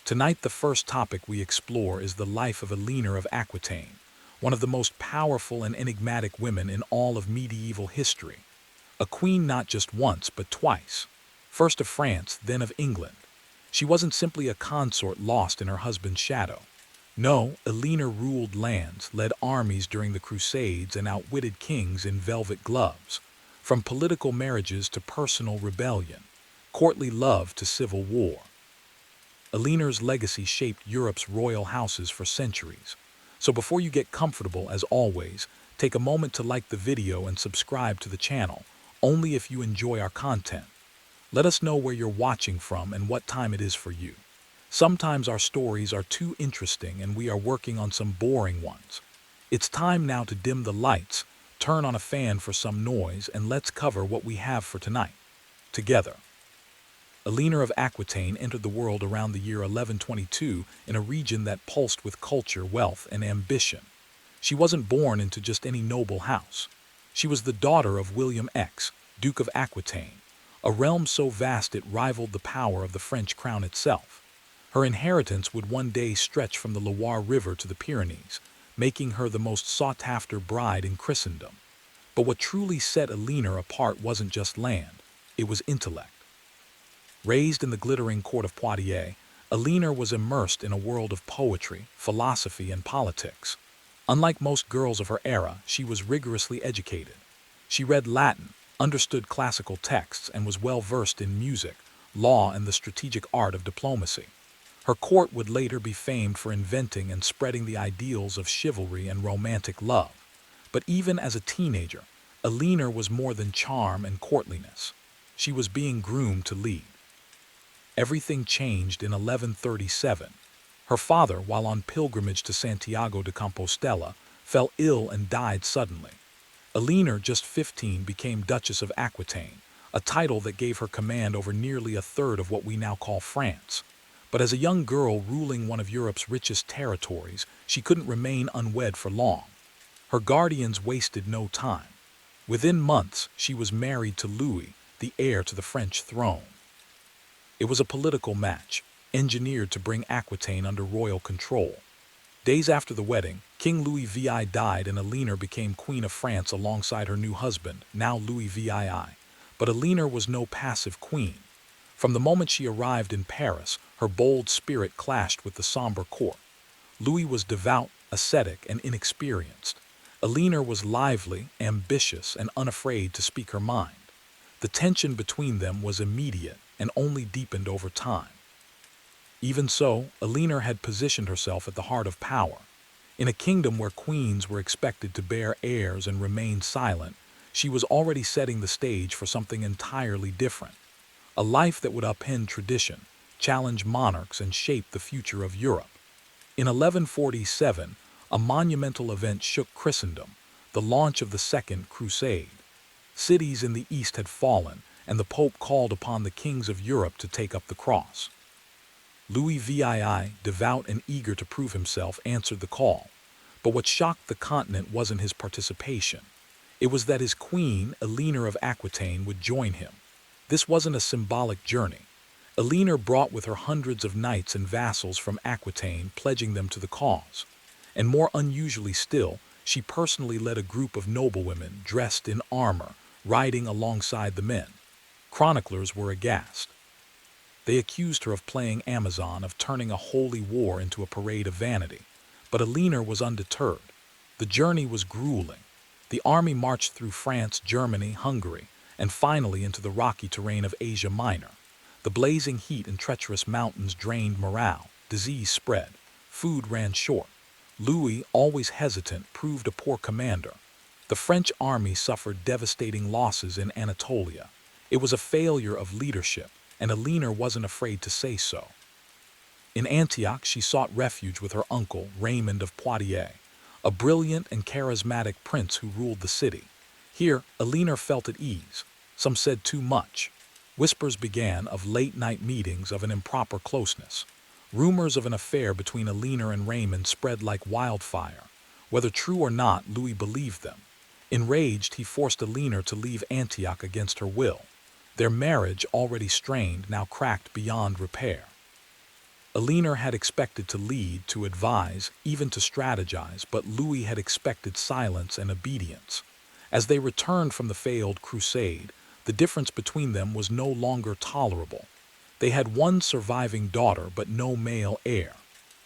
Tonight, the first topic we explore is the life of Eleanor of Aquitaine, one of the most powerful and enigmatic women in all of medieval history. A queen not just once, but twice. First of France, then of England. She wasn't simply a consort lost in her husband's shadow. No, Eleanor ruled lands, led armies during the Crusades, and outwitted kings in velvet gloves. From political marriages to personal rebellion, courtly love to civil war. Eleanor's legacy shaped Europe's royal houses for centuries. So before you get comfortable, as always, take a moment to like the video and subscribe to the channel, only if you enjoy our content. Let us know where you're watching from and what time it is for you. Sometimes our stories are too interesting and we are working on some boring ones. It's time now to dim the lights, turn on a fan for some noise, and let's cover what we have for tonight. Together. Eleanor of Aquitaine entered the world around the year 1122 in a region that pulsed with culture, wealth, and ambition. She wasn't born into just any noble house. She was the daughter of William X, Duke of Aquitaine, a realm so vast it rivaled the power of the French crown itself. Her inheritance would one day stretch from the Loire River to the Pyrenees, making her the most sought-after bride in Christendom. But what truly set Eleanor apart wasn't just land, it was intellect. Raised in the glittering court of Poitiers, Eleanor was immersed in a world of poetry, philosophy, and politics. Unlike most girls of her era, she was rigorously educated. She read Latin, understood classical texts, and was well versed in music, law, and the strategic art of diplomacy. Her court would later be famed for inventing and spreading the ideals of chivalry and romantic love. But even as a teenager, Eleanor was more than charm and courtliness. She was being groomed to lead. Everything changed in 1137. Her father, while on pilgrimage to Santiago de Compostela, fell ill and died suddenly. Eleanor, just 15, became Duchess of Aquitaine, a title that gave her command over nearly a third of what we now call France. But as a young girl ruling one of Europe's richest territories, she couldn't remain unwed for long. Her guardians wasted no time. Within months, she was married to Louis, the heir to the French throne. It was a political match, engineered to bring Aquitaine under royal control. Days after the wedding, King Louis VI died and Eleanor became Queen of France alongside her new husband, now Louis VII. But Eleanor was no passive queen. From the moment she arrived in Paris, her bold spirit clashed with the somber court. Louis was devout, ascetic, and inexperienced. Eleanor was lively, ambitious, and unafraid to speak her mind. The tension between them was immediate and only deepened over time. Even so, Eleanor had positioned herself at the heart of power. In a kingdom where queens were expected to bear heirs and remain silent, she was already setting the stage for something entirely different. A life that would upend tradition, challenge monarchs, and shape the future of Europe. In 1147, a monumental event shook Christendom, the launch of the Second Crusade. Cities in the East had fallen, and the Pope called upon the kings of Europe to take up the cross. Louis VII, devout and eager to prove himself, answered the call. But what shocked the continent wasn't his participation. It was that his queen, Eleanor of Aquitaine, would join him. This wasn't a symbolic journey. Eleanor brought with her hundreds of knights and vassals from Aquitaine, pledging them to the cause. And more unusually still, she personally led a group of noblewomen dressed in armor, riding alongside the men. Chroniclers were aghast. They accused her of playing Amazon, of turning a holy war into a parade of vanity. But Eleanor was undeterred. The journey was grueling. The army marched through France, Germany, Hungary, and finally into the rocky terrain of Asia Minor. The blazing heat and treacherous mountains drained morale. Disease spread. Food ran short. Louis, always hesitant, proved a poor commander. The French army suffered devastating losses in Anatolia. It was a failure of leadership, and Eleanor wasn't afraid to say so. In Antioch, she sought refuge with her uncle, Raymond of Poitiers, a brilliant and charismatic prince who ruled the city. Here, Eleanor felt at ease. Some said too much. Whispers began of late-night meetings, of an improper closeness. Rumors of an affair between Eleanor and Raymond spread like wildfire. Whether true or not, Louis believed them. Enraged, he forced Eleanor to leave Antioch against her will. Their marriage, already strained, now cracked beyond repair. Elinor had expected to lead, to advise, even to strategize, but Louis had expected silence and obedience. As they returned from the failed crusade, the difference between them was no longer tolerable. They had one surviving daughter but no male heir.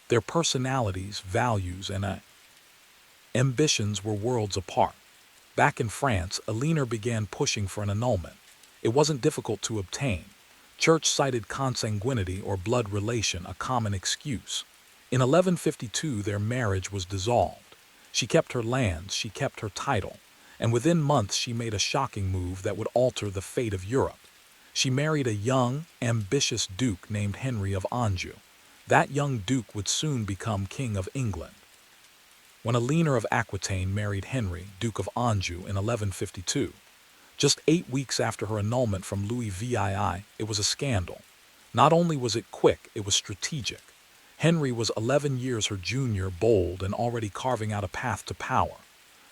Their personalities, values, and ambitions were worlds apart. Back in France, Elinor began pushing for an annulment. It wasn't difficult to obtain. Church cited consanguinity or blood relation a common excuse. In 1152 their marriage was dissolved. She kept her lands, she kept her title, and within months she made a shocking move that would alter the fate of Europe. She married a young, ambitious duke named Henry of Anjou. That young duke would soon become King of England. When Elinor of Aquitaine married Henry, Duke of Anjou, in 1152, just 8 weeks after her annulment from Louis VII, it was a scandal. Not only was it quick, it was strategic. Henry was 11 years her junior, bold, and already carving out a path to power.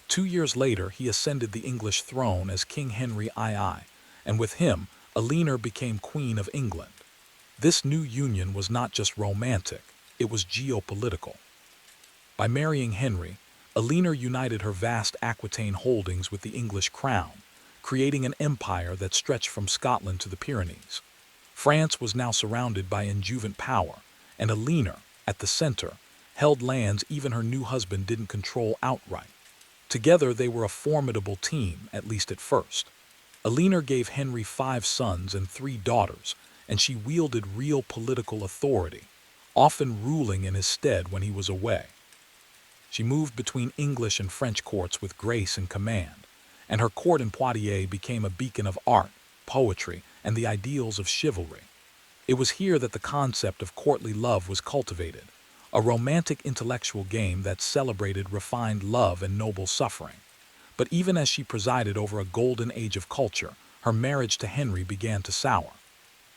2 years later, he ascended the English throne as King Henry II, and with him, Elinor became Queen of England. This new union was not just romantic, it was geopolitical. By marrying Henry, Elinor united her vast Aquitaine holdings with the English crown, creating an empire that stretched from Scotland to the Pyrenees. France was now surrounded by adjuvant power, and Elinor, at the center, held lands even her new husband didn't control outright. Together they were a formidable team, at least at first. Elinor gave Henry 5 sons and 3 daughters, and she wielded real political authority, often ruling in his stead when he was away. She moved between English and French courts with grace and command, and her court in Poitiers became a beacon of art, poetry, and the ideals of chivalry. It was here that the concept of courtly love was cultivated, a romantic intellectual game that celebrated refined love and noble suffering. But even as she presided over a golden age of culture, her marriage to Henry began to sour.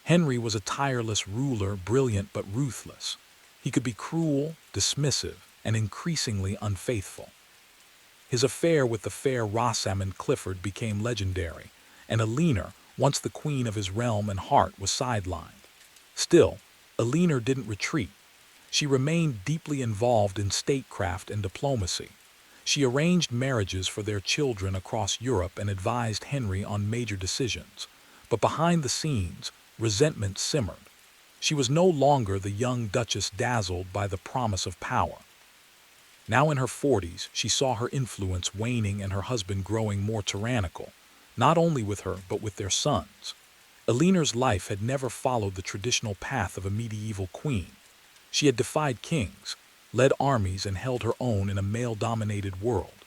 Henry was a tireless ruler, brilliant but ruthless. He could be cruel, dismissive, and increasingly unfaithful. His affair with the fair Rosamond Clifford became legendary, and Elinor, once the queen of his realm and heart, was sidelined. Still, Elinor didn't retreat. She remained deeply involved in statecraft and diplomacy. She arranged marriages for their children across Europe and advised Henry on major decisions. But behind the scenes, resentment simmered. She was no longer the young duchess dazzled by the promise of power. Now in her 40s, she saw her influence waning and her husband growing more tyrannical, not only with her but with their sons. Elinor's life had never followed the traditional path of a medieval queen. She had defied kings, led armies, and held her own in a male-dominated world.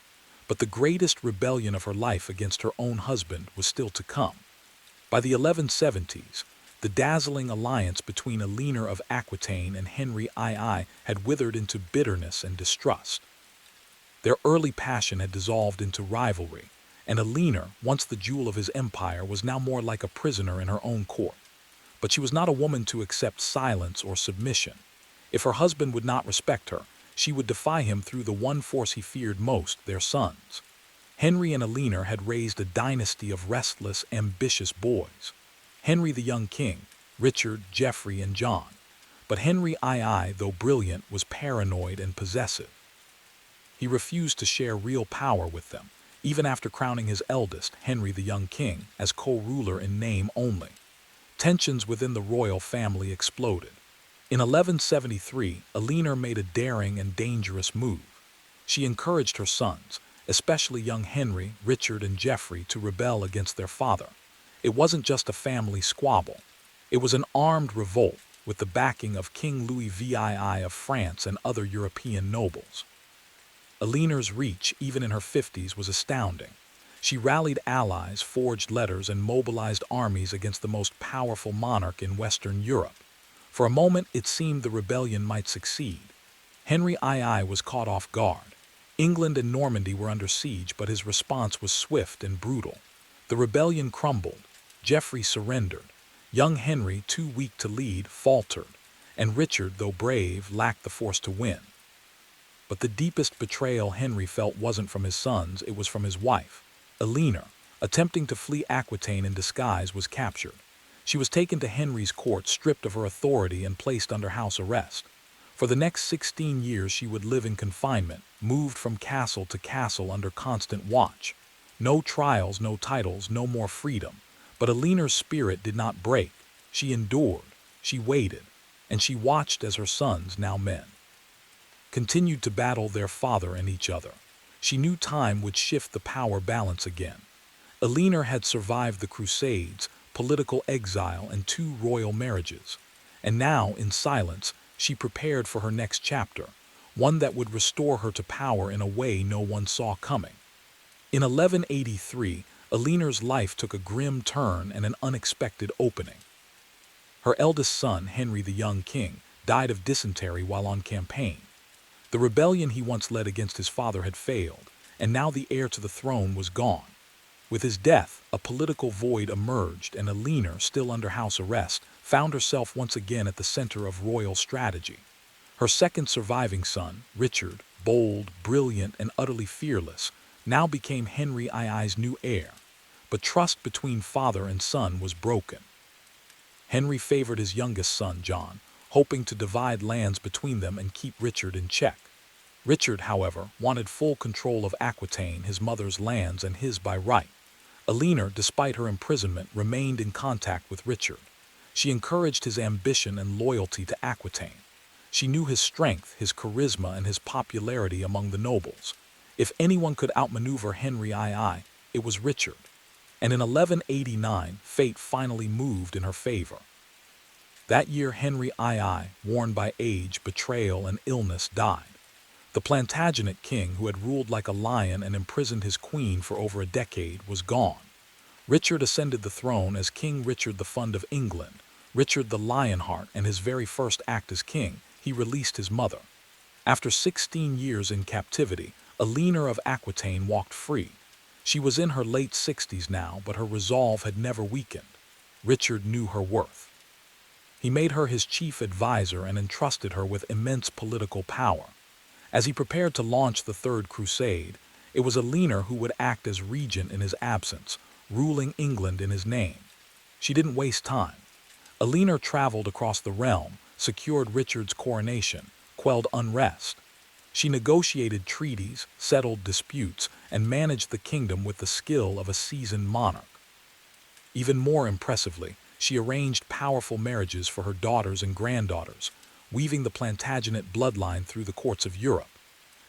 But the greatest rebellion of her life against her own husband was still to come. By the 1170s, the dazzling alliance between Elinor of Aquitaine and Henry II had withered into bitterness and distrust. Their early passion had dissolved into rivalry, and Elinor, once the jewel of his empire, was now more like a prisoner in her own court. But she was not a woman to accept silence or submission. If her husband would not respect her, she would defy him through the one force he feared most, their sons. Henry and Elinor had raised a dynasty of restless, ambitious boys. Henry the young king, Richard, Geoffrey, and John. But Henry II, though brilliant, was paranoid and possessive. He refused to share real power with them, even after crowning his eldest, Henry the young king, as co-ruler in name only. Tensions within the royal family exploded. In 1173, Elinor made a daring and dangerous move. She encouraged her sons, especially young Henry, Richard, and Geoffrey, to rebel against their father. It wasn't just a family squabble. It was an armed revolt with the backing of King Louis VII of France and other European nobles. Elinor's reach, even in her 50s, was astounding. She rallied allies, forged letters, and mobilized armies against the most powerful monarch in Western Europe. For a moment, it seemed the rebellion might succeed. Henry II was caught off guard. England and Normandy were under siege, but his response was swift and brutal. The rebellion crumbled. Geoffrey surrendered. Young Henry, too weak to lead, faltered, and Richard, though brave, lacked the force to win. But the deepest betrayal Henry felt wasn't from his sons, it was from his wife. Elinor, attempting to flee Aquitaine in disguise, was captured. She was taken to Henry's court, stripped of her authority and placed under house arrest. For the next 16 years she would live in confinement, moved from castle to castle under constant watch. No trials, no titles, no more freedom. But Eleanor's spirit did not break. She endured, she waited, and she watched as her sons, now men, continued to battle their father and each other. She knew time would shift the power balance again. Eleanor had survived the Crusades, political exile, and 2 royal marriages. And now, in silence, she prepared for her next chapter, one that would restore her to power in a way no one saw coming. In 1183, Eleanor's life took a grim turn and an unexpected opening. Her eldest son, Henry the young king, died of dysentery while on campaign. The rebellion he once led against his father had failed, and now the heir to the throne was gone. With his death, a political void emerged, and Eleanor, still under house arrest, found herself once again at the center of royal strategy. Her second surviving son, Richard, bold, brilliant, and utterly fearless, now became Henry II's new heir. But trust between father and son was broken. Henry favored his youngest son, John, hoping to divide lands between them and keep Richard in check. Richard, however, wanted full control of Aquitaine, his mother's lands, and his by right. Eleanor, despite her imprisonment, remained in contact with Richard. She encouraged his ambition and loyalty to Aquitaine. She knew his strength, his charisma, and his popularity among the nobles. If anyone could outmaneuver Henry II, it was Richard. And in 1189, fate finally moved in her favor. That year, Henry II, worn by age, betrayal, and illness, died. The Plantagenet king, who had ruled like a lion and imprisoned his queen for over a decade, was gone. Richard ascended the throne as King Richard the Fund of England. Richard the Lionheart, and his very first act as king, he released his mother. After 16 years in captivity, Eleanor of Aquitaine walked free. She was in her late 60s now, but her resolve had never weakened. Richard knew her worth. He made her his chief advisor and entrusted her with immense political power. As he prepared to launch the Third Crusade, it was Eleanor who would act as regent in his absence, ruling England in his name. She didn't waste time. Eleanor traveled across the realm, secured Richard's coronation, quelled unrest. She negotiated treaties, settled disputes, and managed the kingdom with the skill of a seasoned monarch. Even more impressively, she arranged powerful marriages for her daughters and granddaughters, weaving the Plantagenet bloodline through the courts of Europe.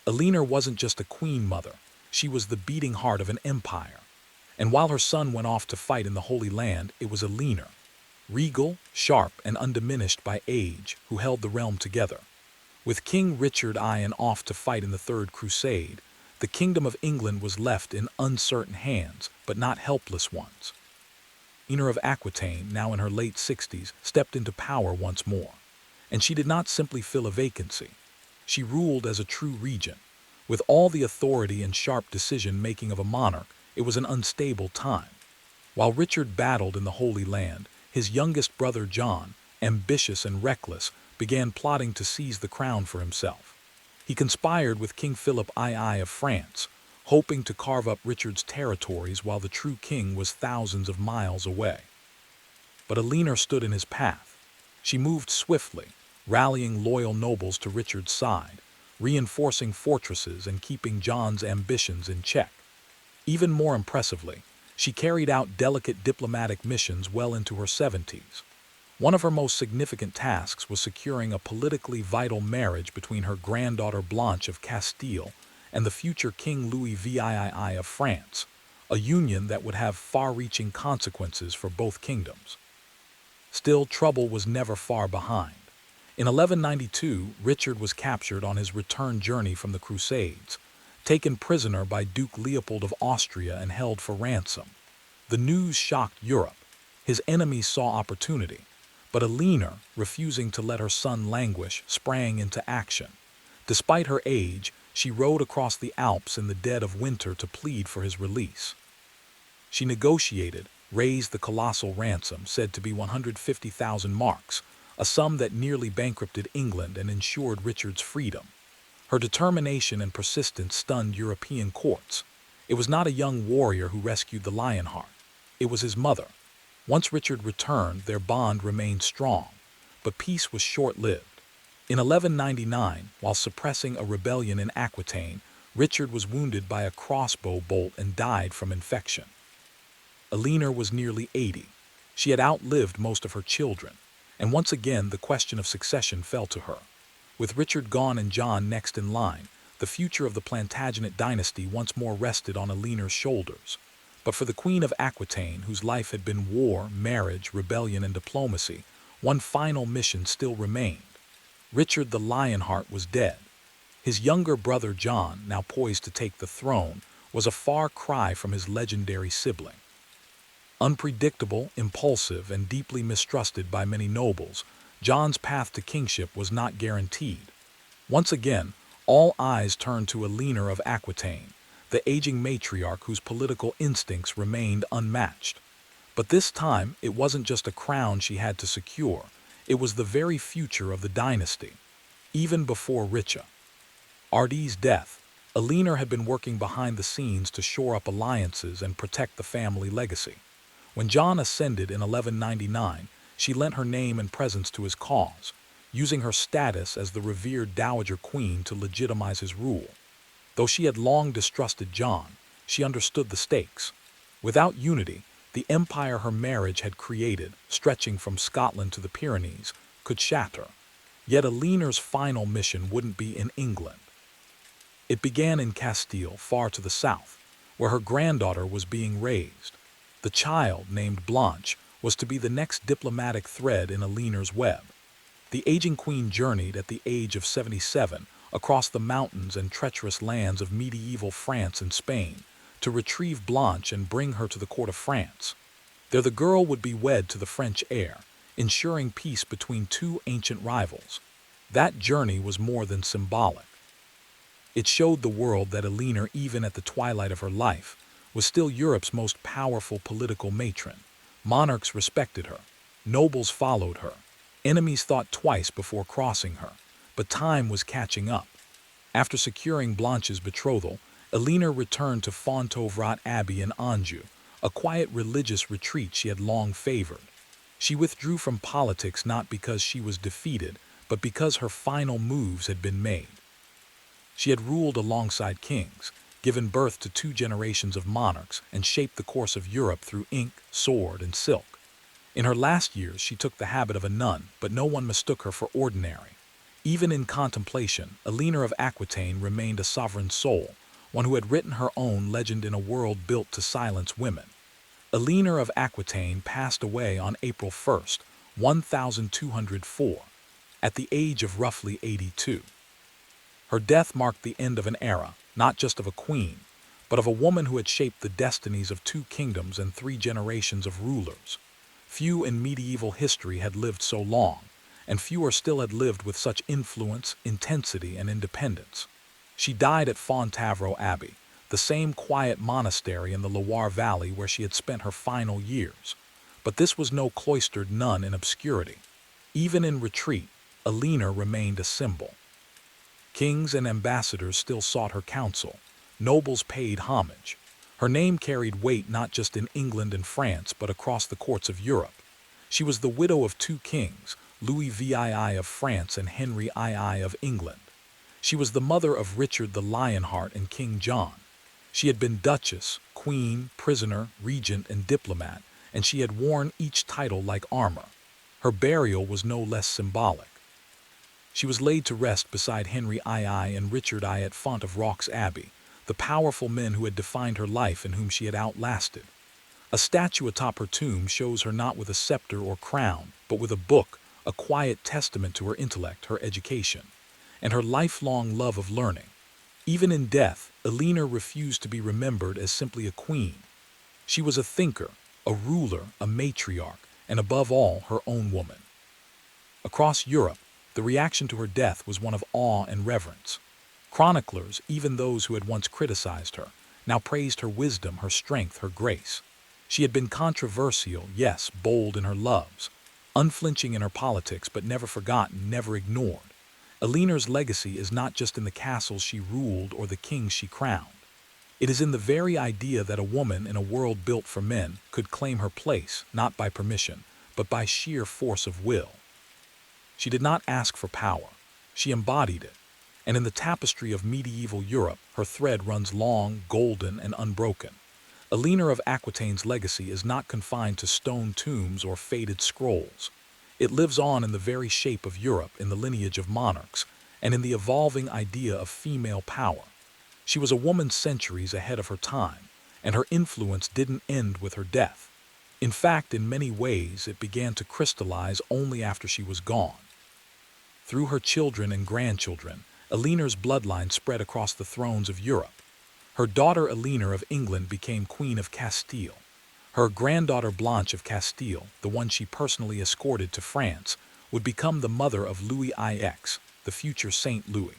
Eleanor wasn't just a queen mother, she was the beating heart of an empire. And while her son went off to fight in the Holy Land, it was Eleanor, regal, sharp, and undiminished by age, who held the realm together. With King Richard I off to fight in the Third Crusade, the kingdom of England was left in uncertain hands, but not helpless ones. Eleanor of Aquitaine, now in her late 60s, stepped into power once more. And she did not simply fill a vacancy. She ruled as a true regent. With all the authority and sharp decision-making of a monarch, it was an unstable time. While Richard battled in the Holy Land, his youngest brother John, ambitious and reckless, began plotting to seize the crown for himself. He conspired with King Philip II of France, hoping to carve up Richard's territories while the true king was thousands of miles away. But Eleanor stood in his path. She moved swiftly, rallying loyal nobles to Richard's side, reinforcing fortresses and keeping John's ambitions in check. Even more impressively, she carried out delicate diplomatic missions well into her 70s. One of her most significant tasks was securing a politically vital marriage between her granddaughter Blanche of Castile and the future King Louis VII of France, a union that would have far-reaching consequences for both kingdoms. Still, trouble was never far behind. In 1192, Richard was captured on his return journey from the Crusades, taken prisoner by Duke Leopold of Austria and held for ransom. The news shocked Europe. His enemies saw opportunity, but Eleanor, refusing to let her son languish, sprang into action. Despite her age, she rode across the Alps in the dead of winter to plead for his release. She negotiated, raised the colossal ransom, said to be 150,000 marks, a sum that nearly bankrupted England and ensured Richard's freedom. Her determination and persistence stunned European courts. It was not a young warrior who rescued the Lionheart. It was his mother. Once Richard returned, their bond remained strong, but peace was short-lived. In 1199, while suppressing a rebellion in Aquitaine, Richard was wounded by a crossbow bolt and died from infection. Eleanor was nearly 80. She had outlived most of her children, and once again the question of succession fell to her. With Richard gone and John next in line, the future of the Plantagenet dynasty once more rested on Eleanor's shoulders. But for the Queen of Aquitaine, whose life had been war, marriage, rebellion, and diplomacy, one final mission still remained. Richard the Lionheart was dead. His younger brother John, now poised to take the throne, was a far cry from his legendary sibling. Unpredictable, impulsive, and deeply mistrusted by many nobles, John's path to kingship was not guaranteed. Once again, all eyes turned to Eleanor of Aquitaine, the aging matriarch whose political instincts remained unmatched. But this time, it wasn't just a crown she had to secure, it was the very future of the dynasty. Even before Richard's death, Eleanor had been working behind the scenes to shore up alliances and protect the family legacy. When John ascended in 1199, she lent her name and presence to his cause, using her status as the revered Dowager Queen to legitimize his rule. Though she had long distrusted John, she understood the stakes. Without unity, the empire her marriage had created, stretching from Scotland to the Pyrenees, could shatter. Yet Eleanor's final mission wouldn't be in England. It began in Castile, far to the south, where her granddaughter was being raised. The child, named Blanche, was to be the next diplomatic thread in Eleanor's web. The aging queen journeyed at the age of 77 across the mountains and treacherous lands of medieval France and Spain to retrieve Blanche and bring her to the court of France. There the girl would be wed to the French heir, ensuring peace between two ancient rivals. That journey was more than symbolic. It showed the world that Eleanor, even at the twilight of her life, was still Europe's most powerful political matron. Monarchs respected her. Nobles followed her. Enemies thought twice before crossing her. But time was catching up. After securing Blanche's betrothal, Eleanor returned to Fontevraud Abbey in Anjou, a quiet religious retreat she had long favored. She withdrew from politics not because she was defeated, but because her final moves had been made. She had ruled alongside kings, given birth to 2 generations of monarchs, and shaped the course of Europe through ink, sword, and silk. In her last years, she took the habit of a nun, but no one mistook her for ordinary. Even in contemplation, Eleanor of Aquitaine remained a sovereign soul, one who had written her own legend in a world built to silence women. Eleanor of Aquitaine passed away on April 1st, 1204, at the age of roughly 82. Her death marked the end of an era, not just of a queen, but of a woman who had shaped the destinies of 2 kingdoms and 3 generations of rulers. Few in medieval history had lived so long, and fewer still had lived with such influence, intensity, and independence. She died at Fontevraud Abbey, the same quiet monastery in the Loire Valley where she had spent her final years. But this was no cloistered nun in obscurity. Even in retreat, Eleanor remained a symbol. Kings and ambassadors still sought her counsel. Nobles paid homage. Her name carried weight not just in England and France, but across the courts of Europe. She was the widow of 2 kings, Louis VII of France and Henry II of England. She was the mother of Richard the Lionheart and King John. She had been duchess, queen, prisoner, regent, and diplomat, and she had worn each title like armor. Her burial was no less symbolic. She was laid to rest beside Henry II and Richard I at Fontevraud Abbey, the powerful men who had defined her life and whom she had outlasted. A statue atop her tomb shows her not with a scepter or crown, but with a book, a quiet testament to her intellect, her education, and her lifelong love of learning. Even in death, Eleanor refused to be remembered as simply a queen. She was a thinker, a ruler, a matriarch, and above all, her own woman. Across Europe, the reaction to her death was one of awe and reverence. Chroniclers, even those who had once criticized her, now praised her wisdom, her strength, her grace. She had been controversial, yes, bold in her loves, unflinching in her politics, but never forgotten, never ignored. Eleanor's legacy is not just in the castles she ruled or the kings she crowned. It is in the very idea that a woman in a world built for men could claim her place, not by permission, but by sheer force of will. She did not ask for power. She embodied it. And in the tapestry of medieval Europe, her thread runs long, golden, and unbroken. Eleanor of Aquitaine's legacy is not confined to stone tombs or faded scrolls. It lives on in the very shape of Europe, in the lineage of monarchs, and in the evolving idea of female power. She was a woman centuries ahead of her time, and her influence didn't end with her death. In fact, in many ways, it began to crystallize only after she was gone. Through her children and grandchildren, Eleanor's bloodline spread across the thrones of Europe. Her daughter Eleanor of England became Queen of Castile. Her granddaughter Blanche of Castile, the one she personally escorted to France, would become the mother of Louis IX, the future Saint Louis.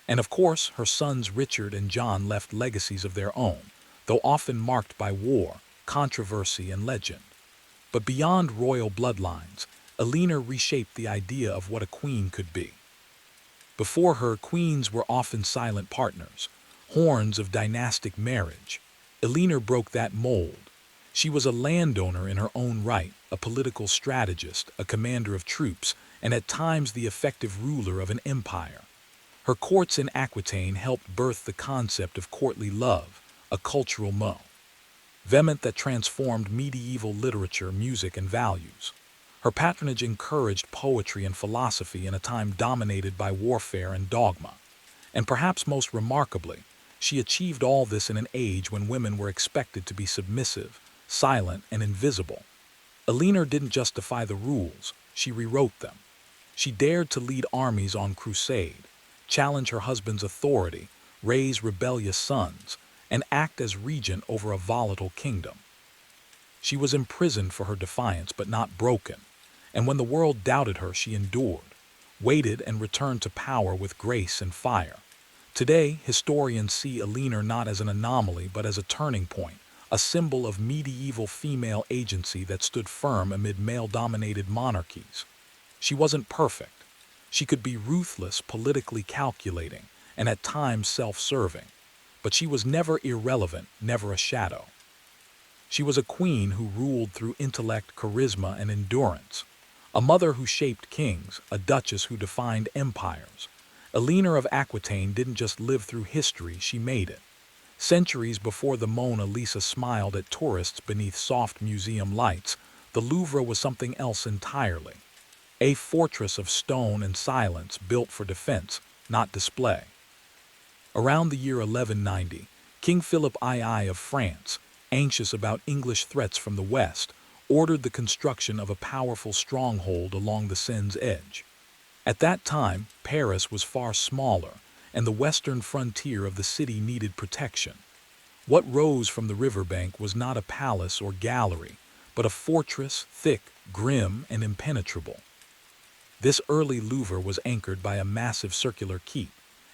And of course, her sons Richard and John left legacies of their own, though often marked by war, controversy, and legend. But beyond royal bloodlines, Eleanor reshaped the idea of what a queen could be. Before her, queens were often silent partners, horns of dynastic marriage. Eleanor broke that mold. She was a landowner in her own right, a political strategist, a commander of troops, and at times the effective ruler of an empire. Her courts in Aquitaine helped birth the concept of courtly love, a cultural movement that transformed medieval literature, music, and values. Her patronage encouraged poetry and philosophy in a time dominated by warfare and dogma. And perhaps most remarkably, she achieved all this in an age when women were expected to be submissive, silent, and invisible. Eleanor didn't just defy the rules, she rewrote them. She dared to lead armies on crusade, challenge her husband's authority, raise rebellious sons, and act as regent over a volatile kingdom. She was imprisoned for her defiance, but not broken. And when the world doubted her, she endured, waited, and returned to power with grace and fire. Today, historians see Eleanor not as an anomaly, but as a turning point, a symbol of medieval female agency that stood firm amid male-dominated monarchies. She wasn't perfect. She could be ruthless, politically calculating, and at times self-serving. But she was never irrelevant, never a shadow. She was a queen who ruled through intellect, charisma, and endurance. A mother who shaped kings, a duchess who defined empires. Eleanor of Aquitaine didn't just live through history, she made it. Centuries before the Mona Lisa smiled at tourists beneath soft museum lights, the Louvre was something else entirely. A fortress of stone and silence built for defense, not display. Around the year 1190, King Philip II of France, anxious about English threats from the west, ordered the construction of a powerful stronghold along the Seine's edge. At that time, Paris was far smaller, and the western frontier of the city needed protection. What rose from the riverbank was not a palace or gallery, but a fortress, thick, grim, and impenetrable. This early Louvre was anchored by a massive circular keep,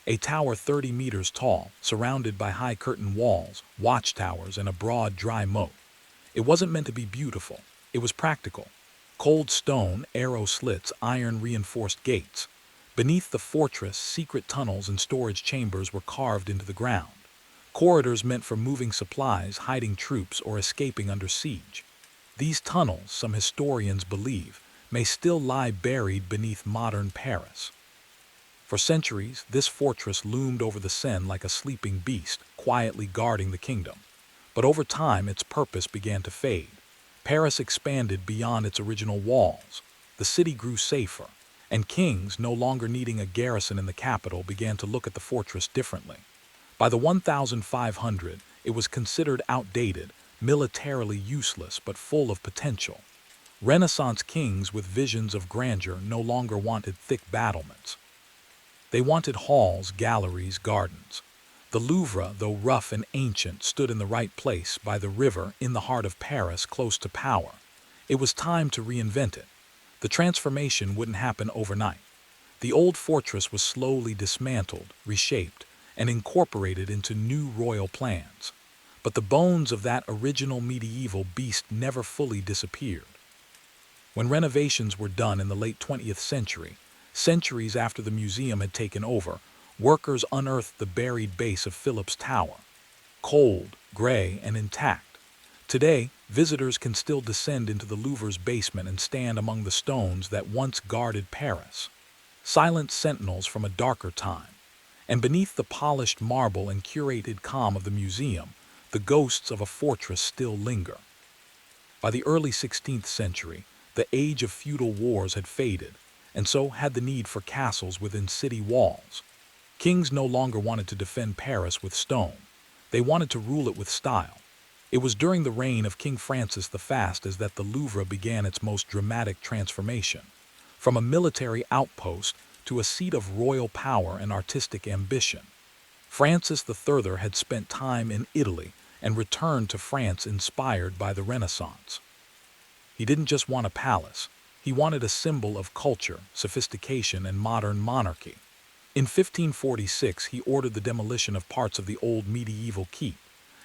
a tower 30 meters tall, surrounded by high curtain walls, watchtowers, and a broad, dry moat. It wasn't meant to be beautiful. It was practical. Cold stone, arrow slits, iron-reinforced gates. Beneath the fortress, secret tunnels and storage chambers were carved into the ground. Corridors meant for moving supplies, hiding troops, or escaping under siege. These tunnels, some historians believe, may still lie buried beneath modern Paris. For centuries, this fortress loomed over the Seine like a sleeping beast, quietly guarding the kingdom. But over time, its purpose began to fade. Paris expanded beyond its original walls. The city grew safer, and kings, no longer needing a garrison in the capital, began to look at the fortress differently. By the 1500, it was considered outdated, militarily useless, but full of potential. Renaissance kings with visions of grandeur no longer wanted thick battlements. They wanted halls, galleries, gardens. The Louvre, though rough and ancient, stood in the right place, by the river, in the heart of Paris, close to power. It was time to reinvent it. The transformation wouldn't happen overnight. The old fortress was slowly dismantled, reshaped, and incorporated into new royal plans. But the bones of that original medieval beast never fully disappeared. When renovations were done in the late 20th century, centuries after the museum had taken over, workers unearthed the buried base of Philip's Tower. cold, gray, and intact. Today, visitors can still descend into the Louvre's basement and stand among the stones that once guarded Paris, silent sentinels from a darker time. And beneath the polished marble and curated calm of the museum, the ghosts of a fortress still linger. By the early 16th century, the age of feudal wars had faded, and so had the need for castles within city walls. Kings no longer wanted to defend Paris with stone. They wanted to rule it with style. It was during the reign of King Francis the Fastest that the Louvre began its most dramatic transformation. From a military outpost to a seat of royal power and artistic ambition. Francis III had spent time in Italy and returned to France inspired by the Renaissance. He didn't just want a palace, he wanted a symbol of culture, sophistication, and modern monarchy. In 1546, he ordered the demolition of parts of the old medieval keep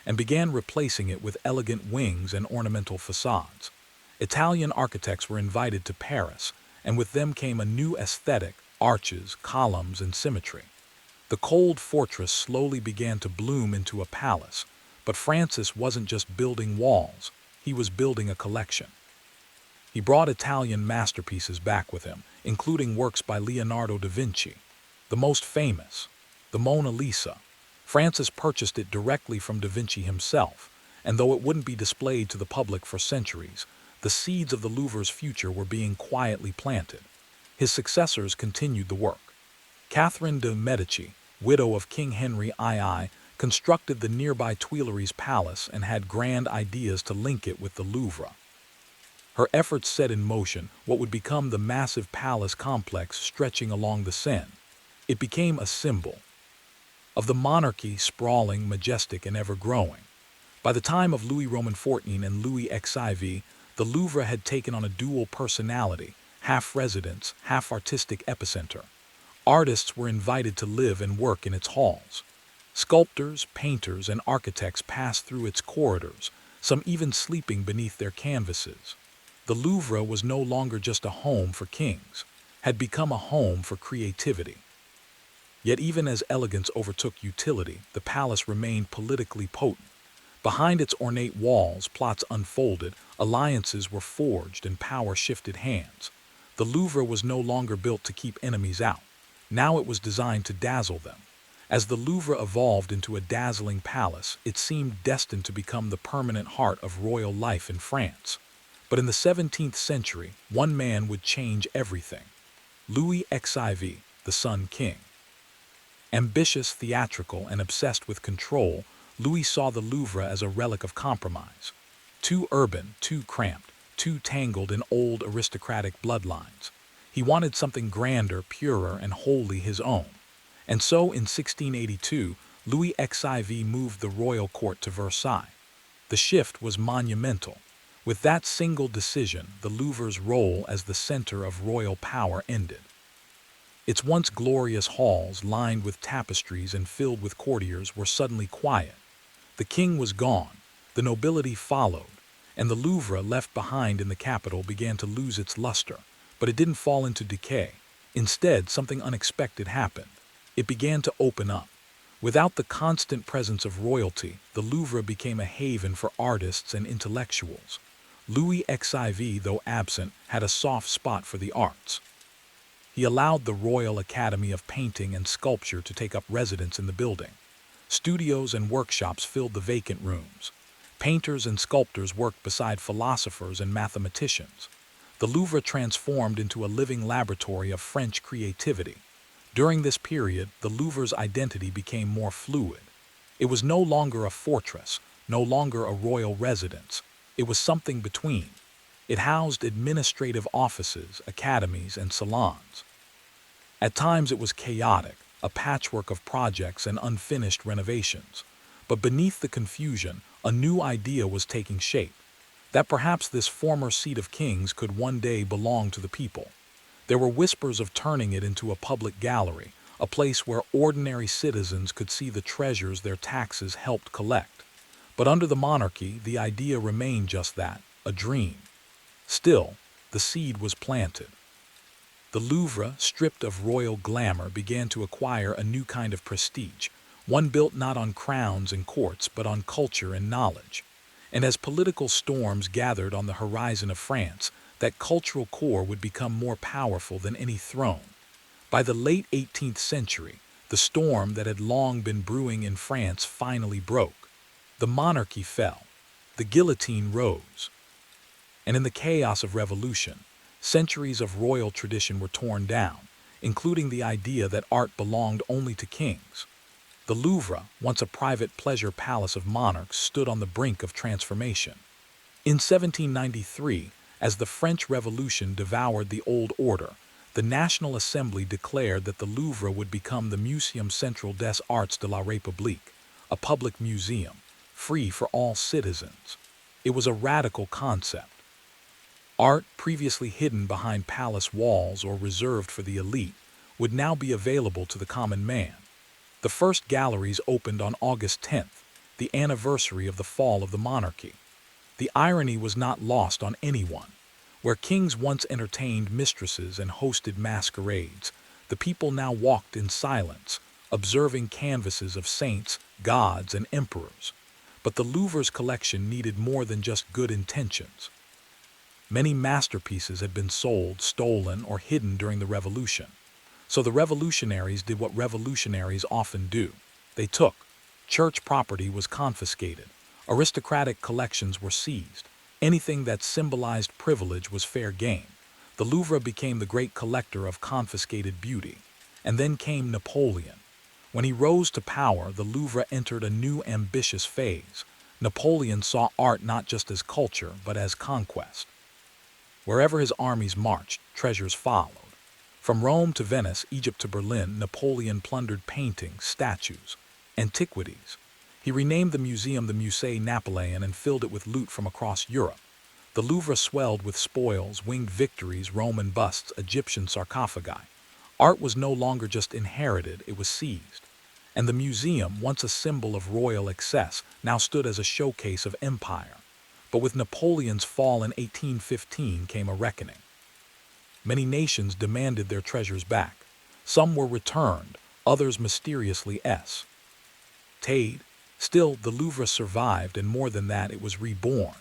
and began replacing it with elegant wings and ornamental facades. Italian architects were invited to Paris, and with them came a new aesthetic, arches, columns, and symmetry. The cold fortress slowly began to bloom into a palace, but Francis wasn't just building walls, he was building a collection. He brought Italian masterpieces back with him, including works by Leonardo da Vinci. The most famous, the Mona Lisa. Francis purchased it directly from da Vinci himself, and though it wouldn't be displayed to the public for centuries, the seeds of the Louvre's future were being quietly planted. His successors continued the work. Catherine de' Medici, widow of King Henry II, constructed the nearby Tuileries Palace and had grand ideas to link it with the Louvre. Her efforts set in motion what would become the massive palace complex stretching along the Seine. It became a symbol of the monarchy, sprawling, majestic, and ever-growing. By the time of Louis Roman XIV and Louis XIV, the Louvre had taken on a dual personality, half residence, half artistic epicenter. Artists were invited to live and work in its halls. Sculptors, painters, and architects passed through its corridors, some even sleeping beneath their canvases. The Louvre was no longer just a home for kings, had become a home for creativity. Yet even as elegance overtook utility, the palace remained politically potent. Behind its ornate walls, plots unfolded, alliances were forged, and power shifted hands. The Louvre was no longer built to keep enemies out. Now it was designed to dazzle them. As the Louvre evolved into a dazzling palace, it seemed destined to become the permanent heart of royal life in France. But in the 17th century, one man would change everything. Louis XIV, the Sun King. Ambitious, theatrical, and obsessed with control, Louis saw the Louvre as a relic of compromise. Too urban, too cramped, too tangled in old aristocratic bloodlines. He wanted something grander, purer, and wholly his own. And so, in 1682, Louis XIV moved the royal court to Versailles. The shift was monumental. With that single decision, the Louvre's role as the center of royal power ended. Its once glorious halls, lined with tapestries and filled with courtiers, were suddenly quiet. The king was gone, the nobility followed, and the Louvre left behind in the capital began to lose its luster. But it didn't fall into decay. Instead, something unexpected happened. It began to open up. Without the constant presence of royalty, the Louvre became a haven for artists and intellectuals. Louis XIV, though absent, had a soft spot for the arts. He allowed the Royal Academy of Painting and Sculpture to take up residence in the building. Studios and workshops filled the vacant rooms. Painters and sculptors worked beside philosophers and mathematicians. The Louvre transformed into a living laboratory of French creativity. During this period, the Louvre's identity became more fluid. It was no longer a fortress, no longer a royal residence. It was something between. It housed administrative offices, academies, and salons. At times it was chaotic, a patchwork of projects and unfinished renovations. But beneath the confusion, a new idea was taking shape, that perhaps this former seat of kings could one day belong to the people. There were whispers of turning it into a public gallery, a place where ordinary citizens could see the treasures their taxes helped collect. But under the monarchy, the idea remained just that, a dream. Still, the seed was planted. The Louvre, stripped of royal glamour, began to acquire a new kind of prestige, one built not on crowns and courts but on culture and knowledge. And as political storms gathered on the horizon of France, that cultural core would become more powerful than any throne. By the late 18th century, the storm that had long been brewing in France finally broke. The monarchy fell. The guillotine rose. And in the chaos of revolution, centuries of royal tradition were torn down, including the idea that art belonged only to kings. The Louvre, once a private pleasure palace of monarchs, stood on the brink of transformation. In 1793, as the French Revolution devoured the old order, the National Assembly declared that the Louvre would become the Muséum Central des Arts de la République, a public museum, free for all citizens. It was a radical concept. Art, previously hidden behind palace walls or reserved for the elite, would now be available to the common man. The first galleries opened on August 10th, the anniversary of the fall of the monarchy. The irony was not lost on anyone. Where kings once entertained mistresses and hosted masquerades, the people now walked in silence, observing canvases of saints, gods, and emperors. But the Louvre's collection needed more than just good intentions. Many masterpieces had been sold, stolen, or hidden during the revolution. So the revolutionaries did what revolutionaries often do. They took. Church property was confiscated. Aristocratic collections were seized. Anything that symbolized privilege was fair game. The Louvre became the great collector of confiscated beauty. And then came Napoleon. When he rose to power, the Louvre entered a new ambitious phase. Napoleon saw art not just as culture, but as conquest. Wherever his armies marched, treasures followed. From Rome to Venice, Egypt to Berlin, Napoleon plundered paintings, statues, antiquities. He renamed the museum the Musée Napoléon and filled it with loot from across Europe. The Louvre swelled with spoils, winged victories, Roman busts, Egyptian sarcophagi. Art was no longer just inherited, it was seized. And the museum, once a symbol of royal excess, now stood as a showcase of empire. But with Napoleon's fall in 1815 came a reckoning. Many nations demanded their treasures back. Some were returned, others mysteriously stayed. Still, the Louvre survived, and more than that, it was reborn.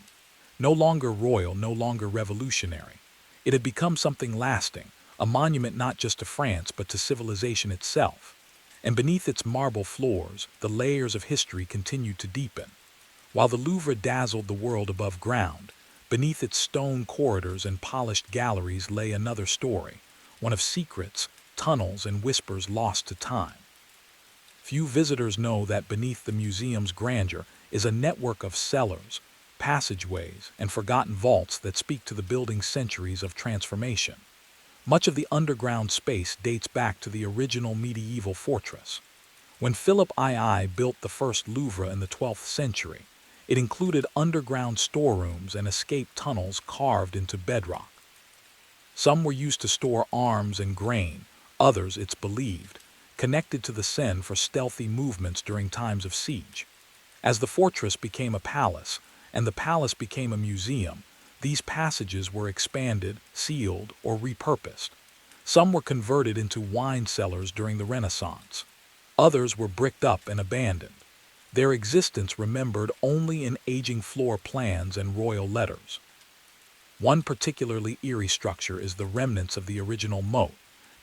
No longer royal, no longer revolutionary. It had become something lasting, a monument not just to France but to civilization itself. And beneath its marble floors, the layers of history continued to deepen. While the Louvre dazzled the world above ground, beneath its stone corridors and polished galleries lay another story, one of secrets, tunnels, and whispers lost to time. Few visitors know that beneath the museum's grandeur is a network of cellars, passageways, and forgotten vaults that speak to the building's centuries of transformation. Much of the underground space dates back to the original medieval fortress. When Philip II built the first Louvre in the 12th century, it included underground storerooms and escape tunnels carved into bedrock. Some were used to store arms and grain, others, it's believed, connected to the Seine for stealthy movements during times of siege. As the fortress became a palace, and the palace became a museum, these passages were expanded, sealed, or repurposed. Some were converted into wine cellars during the Renaissance. Others were bricked up and abandoned, their existence remembered only in aging floor plans and royal letters. One particularly eerie structure is the remnants of the original moat,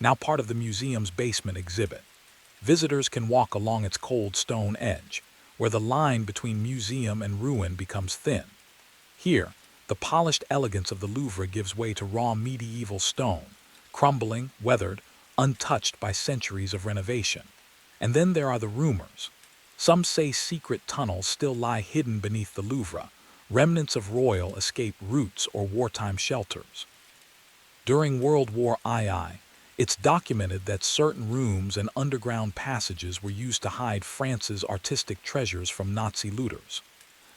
now part of the museum's basement exhibit. Visitors can walk along its cold stone edge, where the line between museum and ruin becomes thin. Here, the polished elegance of the Louvre gives way to raw medieval stone, crumbling, weathered, untouched by centuries of renovation. And then there are the rumors. Some say secret tunnels still lie hidden beneath the Louvre, remnants of royal escape routes or wartime shelters. During World War II, it's documented that certain rooms and underground passages were used to hide France's artistic treasures from Nazi looters.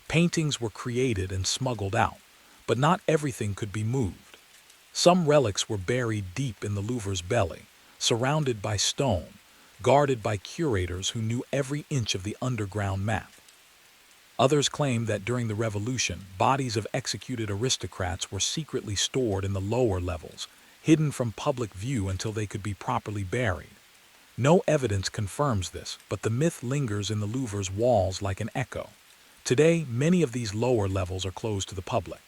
Paintings were created and smuggled out, but not everything could be moved. Some relics were buried deep in the Louvre's belly, surrounded by stone, guarded by curators who knew every inch of the underground map. Others claim that during the Revolution, bodies of executed aristocrats were secretly stored in the lower levels, hidden from public view until they could be properly buried. No evidence confirms this, but the myth lingers in the Louvre's walls like an echo. Today, many of these lower levels are closed to the public.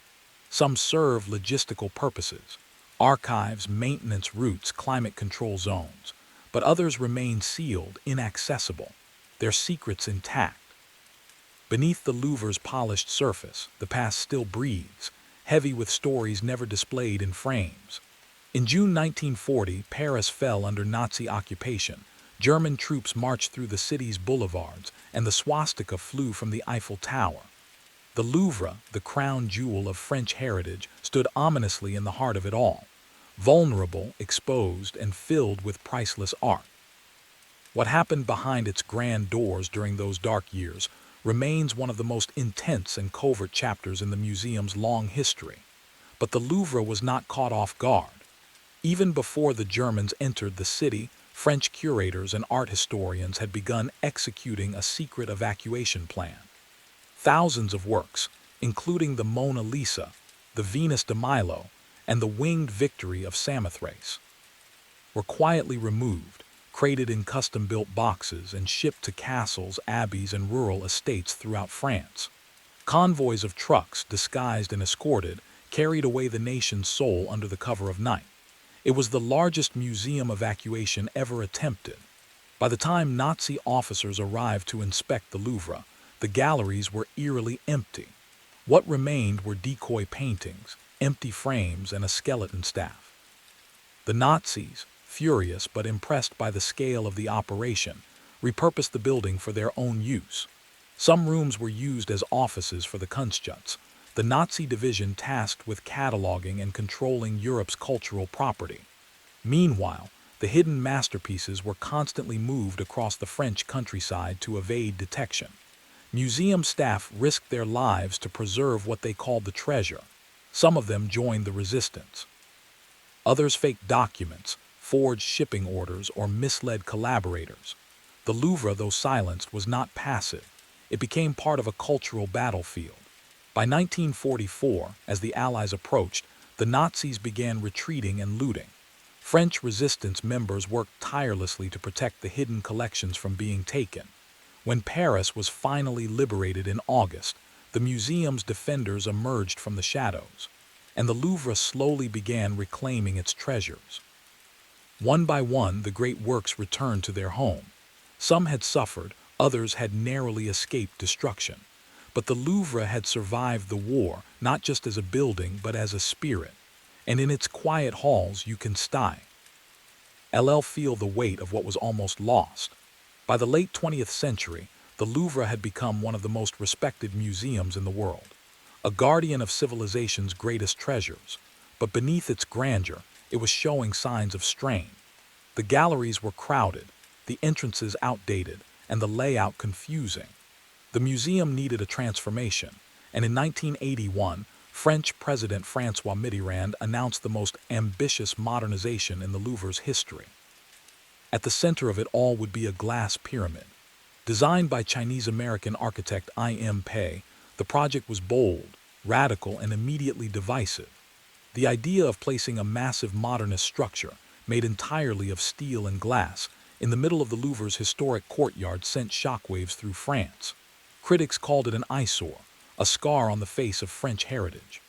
Some serve logistical purposes, archives, maintenance routes, climate control zones, but others remain sealed, inaccessible, their secrets intact. Beneath the Louvre's polished surface, the past still breathes, heavy with stories never displayed in frames. In June 1940, Paris fell under Nazi occupation. German troops marched through the city's boulevards, and the swastika flew from the Eiffel Tower. The Louvre, the crown jewel of French heritage, stood ominously in the heart of it all, vulnerable, exposed, and filled with priceless art. What happened behind its grand doors during those dark years remains one of the most intense and covert chapters in the museum's long history. But the Louvre was not caught off guard. Even before the Germans entered the city, French curators and art historians had begun executing a secret evacuation plan. Thousands of works, including the Mona Lisa, the Venus de Milo, and the Winged Victory of Samothrace, were quietly removed, crated in custom-built boxes, and shipped to castles, abbeys, and rural estates throughout France. Convoys of trucks, disguised and escorted, carried away the nation's soul under the cover of night. It was the largest museum evacuation ever attempted. By the time Nazi officers arrived to inspect the Louvre, the galleries were eerily empty. What remained were decoy paintings, empty frames, and a skeleton staff. The Nazis, furious but impressed by the scale of the operation, repurposed the building for their own use. Some rooms were used as offices for the Kunstschatz, the Nazi division tasked with cataloging and controlling Europe's cultural property. Meanwhile, the hidden masterpieces were constantly moved across the French countryside to evade detection. Museum staff risked their lives to preserve what they called the treasure. Some of them joined the resistance. Others faked documents, forged shipping orders, or misled collaborators. The Louvre, though silenced, was not passive. It became part of a cultural battlefield. By 1944, as the Allies approached, the Nazis began retreating and looting. French resistance members worked tirelessly to protect the hidden collections from being taken. When Paris was finally liberated in August, the museum's defenders emerged from the shadows, and the Louvre slowly began reclaiming its treasures. One by one, the great works returned to their home. Some had suffered, others had narrowly escaped destruction. But the Louvre had survived the war, not just as a building, but as a spirit. And in its quiet halls you can feel the weight of what was almost lost. By the late 20th century, the Louvre had become one of the most respected museums in the world, a guardian of civilization's greatest treasures. But beneath its grandeur, it was showing signs of strain. The galleries were crowded, the entrances outdated, and the layout confusing. The museum needed a transformation, and in 1981, French President François Mitterrand announced the most ambitious modernization in the Louvre's history. At the center of it all would be a glass pyramid. Designed by Chinese-American architect I.M. Pei, the project was bold, radical, and immediately divisive. The idea of placing a massive modernist structure, made entirely of steel and glass, in the middle of the Louvre's historic courtyard sent shockwaves through France. Critics called it an eyesore, a scar on the face of French heritage.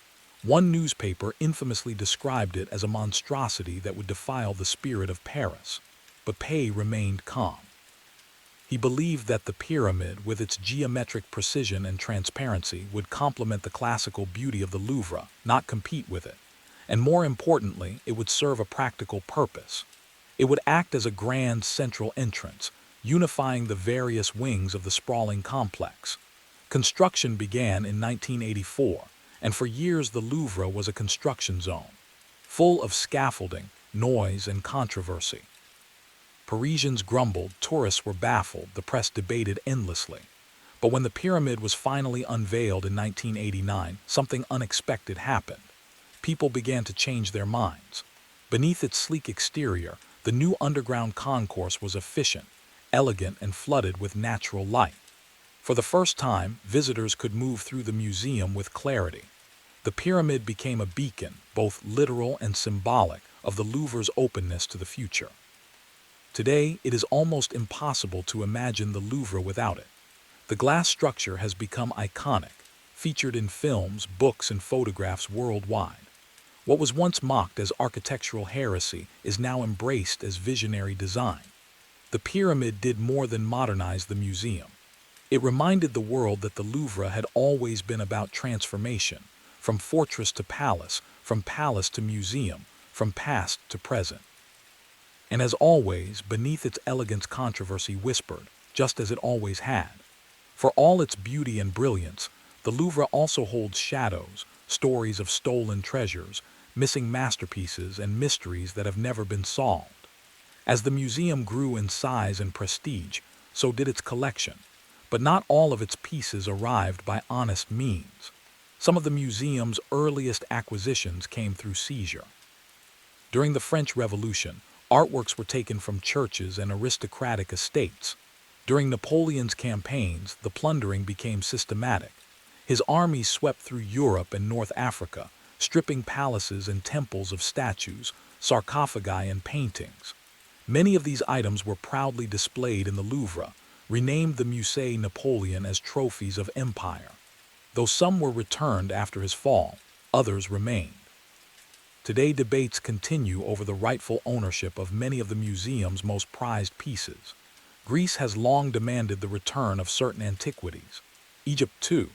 One newspaper infamously described it as a monstrosity that would defile the spirit of Paris. But Pei remained calm. He believed that the pyramid, with its geometric precision and transparency, would complement the classical beauty of the Louvre, not compete with it. And more importantly, it would serve a practical purpose. It would act as a grand central entrance, unifying the various wings of the sprawling complex. Construction began in 1984, and for years the Louvre was a construction zone, full of scaffolding, noise, and controversy. Parisians grumbled, tourists were baffled, the press debated endlessly. But when the pyramid was finally unveiled in 1989, something unexpected happened. People began to change their minds. Beneath its sleek exterior, the new underground concourse was efficient, elegant, and flooded with natural light. For the first time, visitors could move through the museum with clarity. The pyramid became a beacon, both literal and symbolic, of the Louvre's openness to the future. Today, it is almost impossible to imagine the Louvre without it. The glass structure has become iconic, featured in films, books, and photographs worldwide. What was once mocked as architectural heresy is now embraced as visionary design. The pyramid did more than modernize the museum. It reminded the world that the Louvre had always been about transformation, from fortress to palace, from palace to museum, from past to present. And as always, beneath its elegance controversy whispered, just as it always had. For all its beauty and brilliance, the Louvre also holds shadows, stories of stolen treasures, missing masterpieces, and mysteries that have never been solved. As the museum grew in size and prestige, so did its collection. But not all of its pieces arrived by honest means. Some of the museum's earliest acquisitions came through seizure. During the French Revolution, artworks were taken from churches and aristocratic estates. During Napoleon's campaigns, the plundering became systematic. His armies swept through Europe and North Africa, stripping palaces and temples of statues, sarcophagi, and paintings. Many of these items were proudly displayed in the Louvre, renamed the Musée Napoleon as trophies of empire. Though some were returned after his fall, others remained. Today, debates continue over the rightful ownership of many of the museum's most prized pieces. Greece has long demanded the return of certain antiquities. Egypt, too,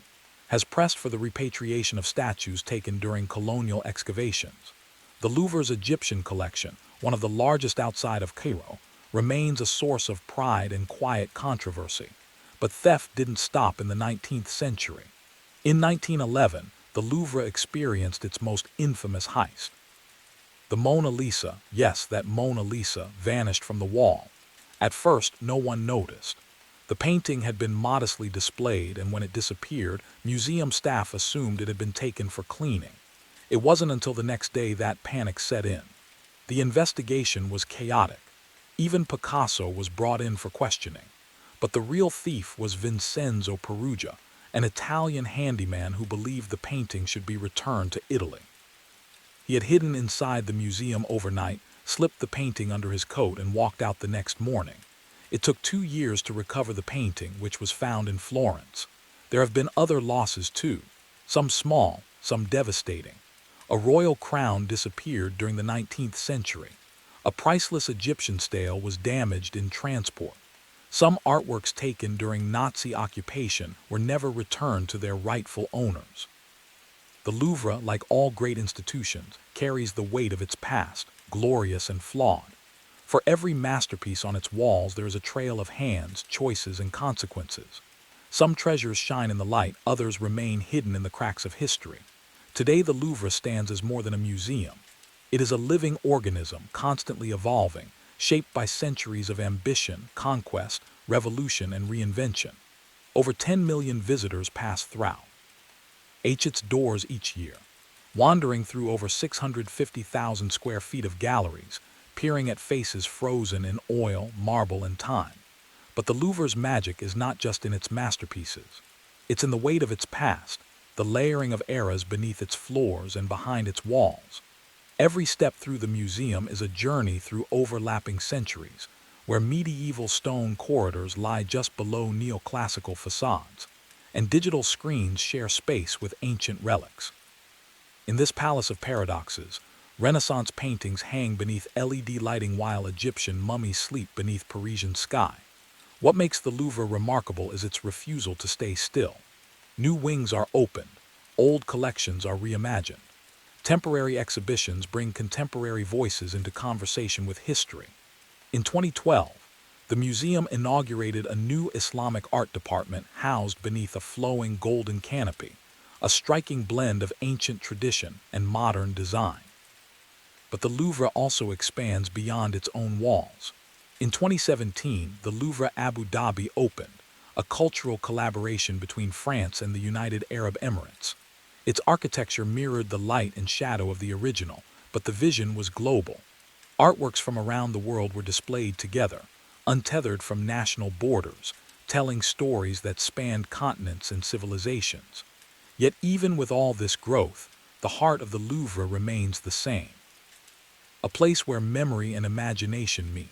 has pressed for the repatriation of statues taken during colonial excavations. The Louvre's Egyptian collection, one of the largest outside of Cairo, remains a source of pride and quiet controversy. But theft didn't stop in the 19th century. In 1911, the Louvre experienced its most infamous heist. The Mona Lisa, yes, that Mona Lisa, vanished from the wall. At first, no one noticed. The painting had been modestly displayed, and when it disappeared, museum staff assumed it had been taken for cleaning. It wasn't until the next day that panic set in. The investigation was chaotic. Even Picasso was brought in for questioning. But the real thief was Vincenzo Peruggia, an Italian handyman who believed the painting should be returned to Italy. He had hidden inside the museum overnight, slipped the painting under his coat, and walked out the next morning. It took 2 years to recover the painting, which was found in Florence. There have been other losses too, some small, some devastating. A royal crown disappeared during the 19th century. A priceless Egyptian stele was damaged in transport. Some artworks taken during Nazi occupation were never returned to their rightful owners. The Louvre, like all great institutions, carries the weight of its past, glorious and flawed. For every masterpiece on its walls, there is a trail of hands, choices, and consequences. Some treasures shine in the light, others remain hidden in the cracks of history. Today, the Louvre stands as more than a museum. It is a living organism, constantly evolving, shaped by centuries of ambition, conquest, revolution, and reinvention. Over 10 million visitors pass through its doors each year, wandering through over 650,000 square feet of galleries, peering at faces frozen in oil, marble, and time. But the Louvre's magic is not just in its masterpieces. It's in the weight of its past, the layering of eras beneath its floors and behind its walls. Every step through the museum is a journey through overlapping centuries, where medieval stone corridors lie just below neoclassical facades, and digital screens share space with ancient relics. In this palace of paradoxes, Renaissance paintings hang beneath LED lighting while Egyptian mummies sleep beneath Parisian sky. What makes the Louvre remarkable is its refusal to stay still. New wings are opened, old collections are reimagined. Temporary exhibitions bring contemporary voices into conversation with history. In 2012, the museum inaugurated a new Islamic art department housed beneath a flowing golden canopy, a striking blend of ancient tradition and modern design. But the Louvre also expands beyond its own walls. In 2017, the Louvre Abu Dhabi opened, a cultural collaboration between France and the United Arab Emirates. Its architecture mirrored the light and shadow of the original, but the vision was global. Artworks from around the world were displayed together, untethered from national borders, telling stories that spanned continents and civilizations. Yet even with all this growth, the heart of the Louvre remains the same. A place where memory and imagination meet,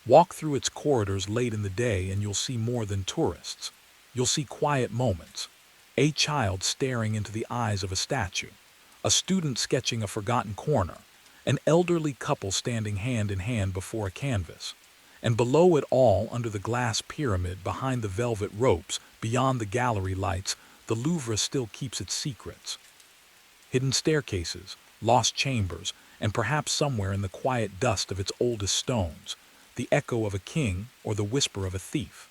Walk through its corridors late in the day and you'll see more than tourists. You'll see quiet moments. A child staring into the eyes of a statue. A student sketching a forgotten corner. An elderly couple standing hand in hand before a canvas. And below it all, under the glass pyramid, behind the velvet ropes, beyond the gallery lights, the Louvre still keeps its secrets. Hidden staircases, lost chambers, and perhaps somewhere in the quiet dust of its oldest stones, the echo of a king or the whisper of a thief.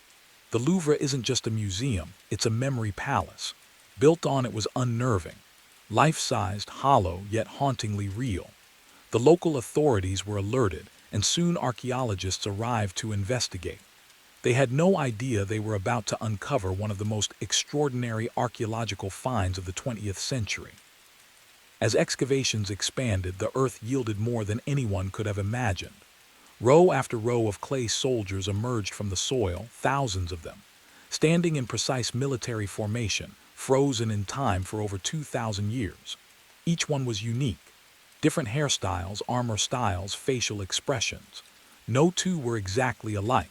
The Louvre isn't just a museum, it's a memory palace. Built on it was unnerving, life-sized, hollow, yet hauntingly real. The local authorities were alerted, and soon archaeologists arrived to investigate. They had no idea they were about to uncover one of the most extraordinary archaeological finds of the 20th century. As excavations expanded, the earth yielded more than anyone could have imagined. Row after row of clay soldiers emerged from the soil, thousands of them, standing in precise military formation, frozen in time for over 2,000 years. Each one was unique. Different hairstyles, armor styles, facial expressions. No two were exactly alike.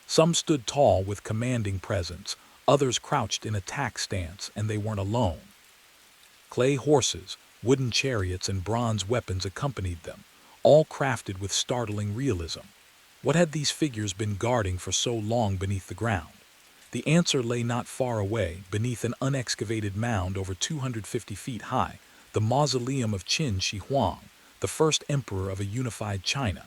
Some stood tall with commanding presence, others crouched in attack stance, and they weren't alone. Clay horses, wooden chariots, and bronze weapons accompanied them, all crafted with startling realism. What had these figures been guarding for so long beneath the ground? The answer lay not far away, beneath an unexcavated mound over 250 feet high, the mausoleum of Qin Shi Huang, the first emperor of a unified China.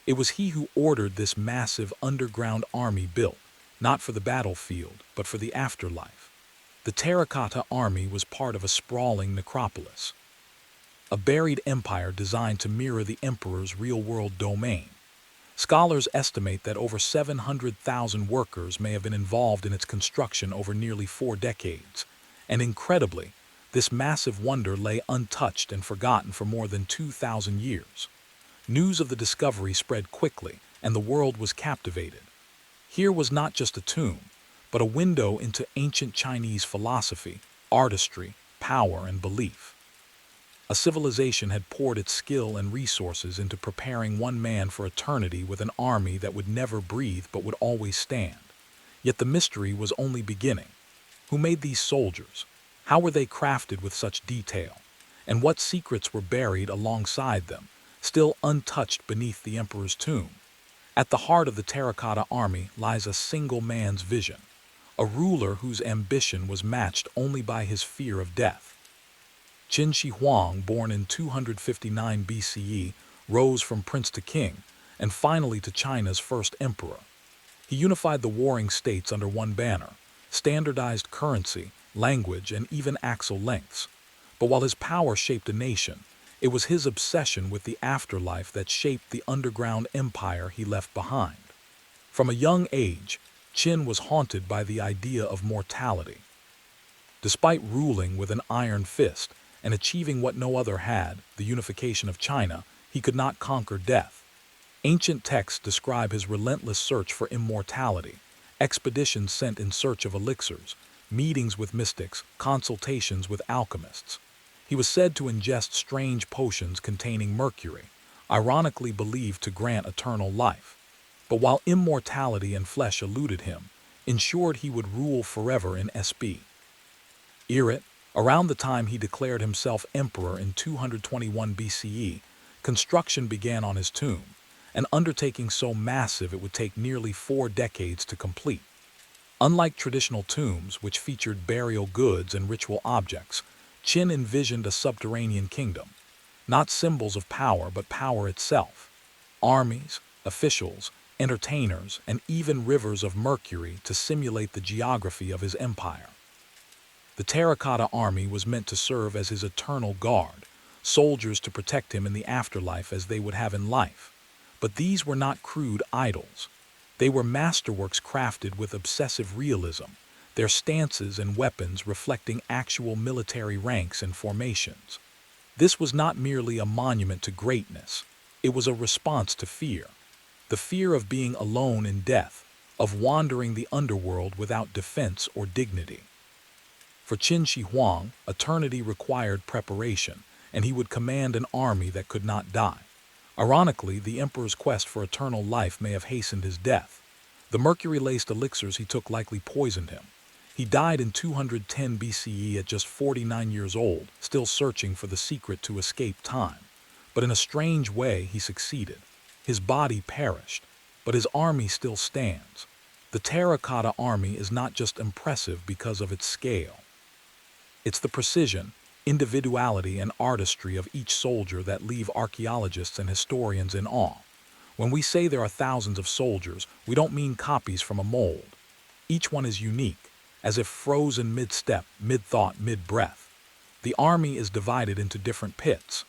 It was he who ordered this massive underground army built, not for the battlefield, but for the afterlife. The terracotta army was part of a sprawling necropolis, a buried empire designed to mirror the emperor's real-world domain. Scholars estimate that over 700,000 workers may have been involved in its construction over nearly 4 decades, and incredibly, this massive wonder lay untouched and forgotten for more than 2,000 years. News of the discovery spread quickly, and the world was captivated. Here was not just a tomb, but a window into ancient Chinese philosophy, artistry, power, and belief. A civilization had poured its skill and resources into preparing one man for eternity with an army that would never breathe but would always stand. Yet the mystery was only beginning. Who made these soldiers? How were they crafted with such detail? And what secrets were buried alongside them, still untouched beneath the emperor's tomb? At the heart of the terracotta army lies a single man's vision, a ruler whose ambition was matched only by his fear of death. Qin Shi Huang, born in 259 BCE, rose from prince to king, and finally to China's first emperor. He unified the warring states under one banner, standardized currency, language, and even axle lengths. But while his power shaped a nation, it was his obsession with the afterlife that shaped the underground empire he left behind. From a young age, Qin was haunted by the idea of mortality. Despite ruling with an iron fist and achieving what no other had, the unification of China, he could not conquer death. Ancient texts describe his relentless search for immortality, expeditions sent in search of elixirs, meetings with mystics, consultations with alchemists. He was said to ingest strange potions containing mercury, ironically believed to grant eternal life. But while immortality and flesh eluded him, ensured he would rule forever in SB. Irit, around the time he declared himself emperor in 221 BCE, construction began on his tomb, an undertaking so massive it would take nearly 4 decades to complete. Unlike traditional tombs, which featured burial goods and ritual objects, Qin envisioned a subterranean kingdom, not symbols of power but power itself. Armies, officials, entertainers, and even rivers of mercury to simulate the geography of his empire. The terracotta army was meant to serve as his eternal guard, soldiers to protect him in the afterlife as they would have in life. But these were not crude idols. They were masterworks crafted with obsessive realism, their stances and weapons reflecting actual military ranks and formations. This was not merely a monument to greatness, it was a response to fear. The fear of being alone in death, of wandering the underworld without defense or dignity. For Qin Shi Huang, eternity required preparation, and he would command an army that could not die. Ironically, the emperor's quest for eternal life may have hastened his death. The mercury-laced elixirs he took likely poisoned him. He died in 210 BCE at just 49 years old, still searching for the secret to escape time. But in a strange way, he succeeded. His body perished, but his army still stands. The terracotta army is not just impressive because of its scale. It's the precision, individuality, and artistry of each soldier that leave archaeologists and historians in awe. When we say there are thousands of soldiers, we don't mean copies from a mold. Each one is unique, as if frozen mid-step, mid-thought, mid-breath. The army is divided into different pits,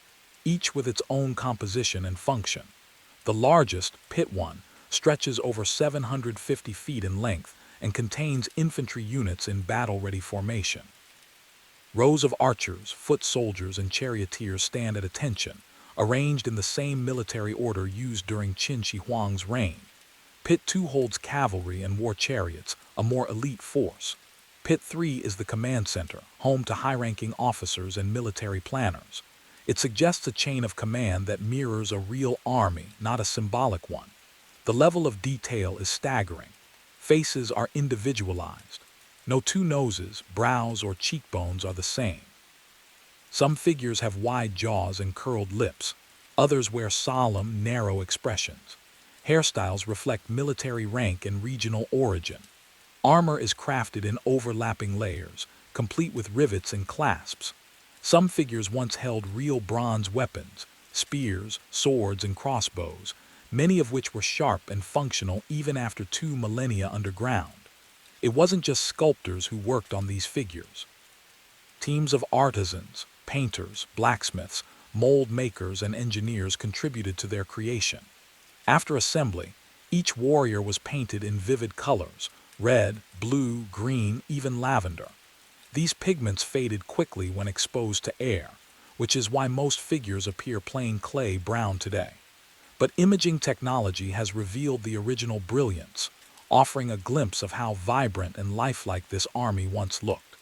each with its own composition and function. The largest, Pit 1, stretches over 750 feet in length and contains infantry units in battle-ready formation. Rows of archers, foot soldiers, and charioteers stand at attention, arranged in the same military order used during Qin Shi Huang's reign. Pit 2 holds cavalry and war chariots, a more elite force. Pit 3 is the command center, home to high-ranking officers and military planners. It suggests a chain of command that mirrors a real army, not a symbolic one. The level of detail is staggering. Faces are individualized. No two noses, brows, or cheekbones are the same. Some figures have wide jaws and curled lips. Others wear solemn, narrow expressions. Hairstyles reflect military rank and regional origin. Armor is crafted in overlapping layers, complete with rivets and clasps. Some figures once held real bronze weapons, spears, swords, and crossbows, many of which were sharp and functional even after 2 millennia underground. It wasn't just sculptors who worked on these figures. Teams of artisans, painters, blacksmiths, mold makers, and engineers contributed to their creation. After assembly, each warrior was painted in vivid colors: red, blue, green, even lavender. These pigments faded quickly when exposed to air, which is why most figures appear plain clay brown today. But imaging technology has revealed the original brilliance, offering a glimpse of how vibrant and lifelike this army once looked.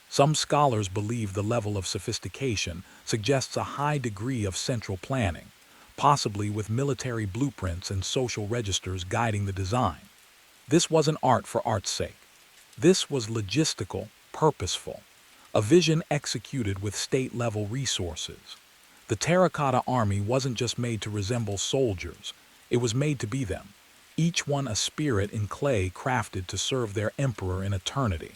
Some scholars believe the level of sophistication suggests a high degree of central planning, possibly with military blueprints and social registers guiding the design. This wasn't art for art's sake. This was logistical, purposeful, a vision executed with state-level resources. The terracotta army wasn't just made to resemble soldiers, it was made to be them, each one a spirit in clay crafted to serve their emperor in eternity.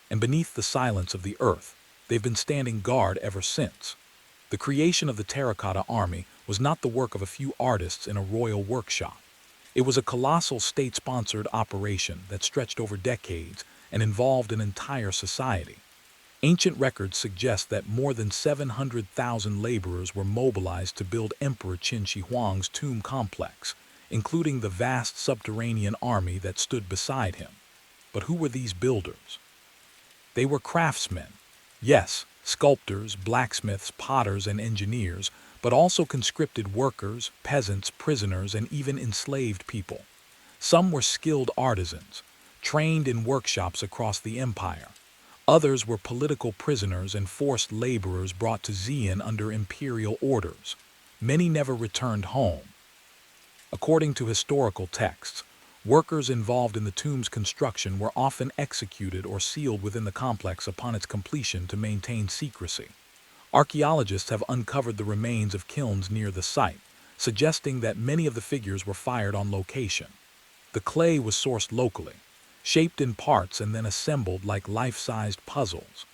And beneath the silence of the earth, they've been standing guard ever since. The creation of the terracotta army was not the work of a few artists in a royal workshop. It was a colossal state-sponsored operation that stretched over decades and involved an entire society. Ancient records suggest that more than 700,000 laborers were mobilized to build Emperor Qin Shi Huang's tomb complex, including the vast subterranean army that stood beside him. But who were these builders? They were craftsmen. Yes, sculptors, blacksmiths, potters, and engineers, but also conscripted workers, peasants, prisoners, and even enslaved people. Some were skilled artisans, trained in workshops across the empire. Others were political prisoners and forced laborers brought to Xi'an under imperial orders. Many never returned home. According to historical texts, workers involved in the tomb's construction were often executed or sealed within the complex upon its completion to maintain secrecy. Archaeologists have uncovered the remains of kilns near the site, suggesting that many of the figures were fired on location. The clay was sourced locally, shaped in parts and then assembled like life-sized puzzles.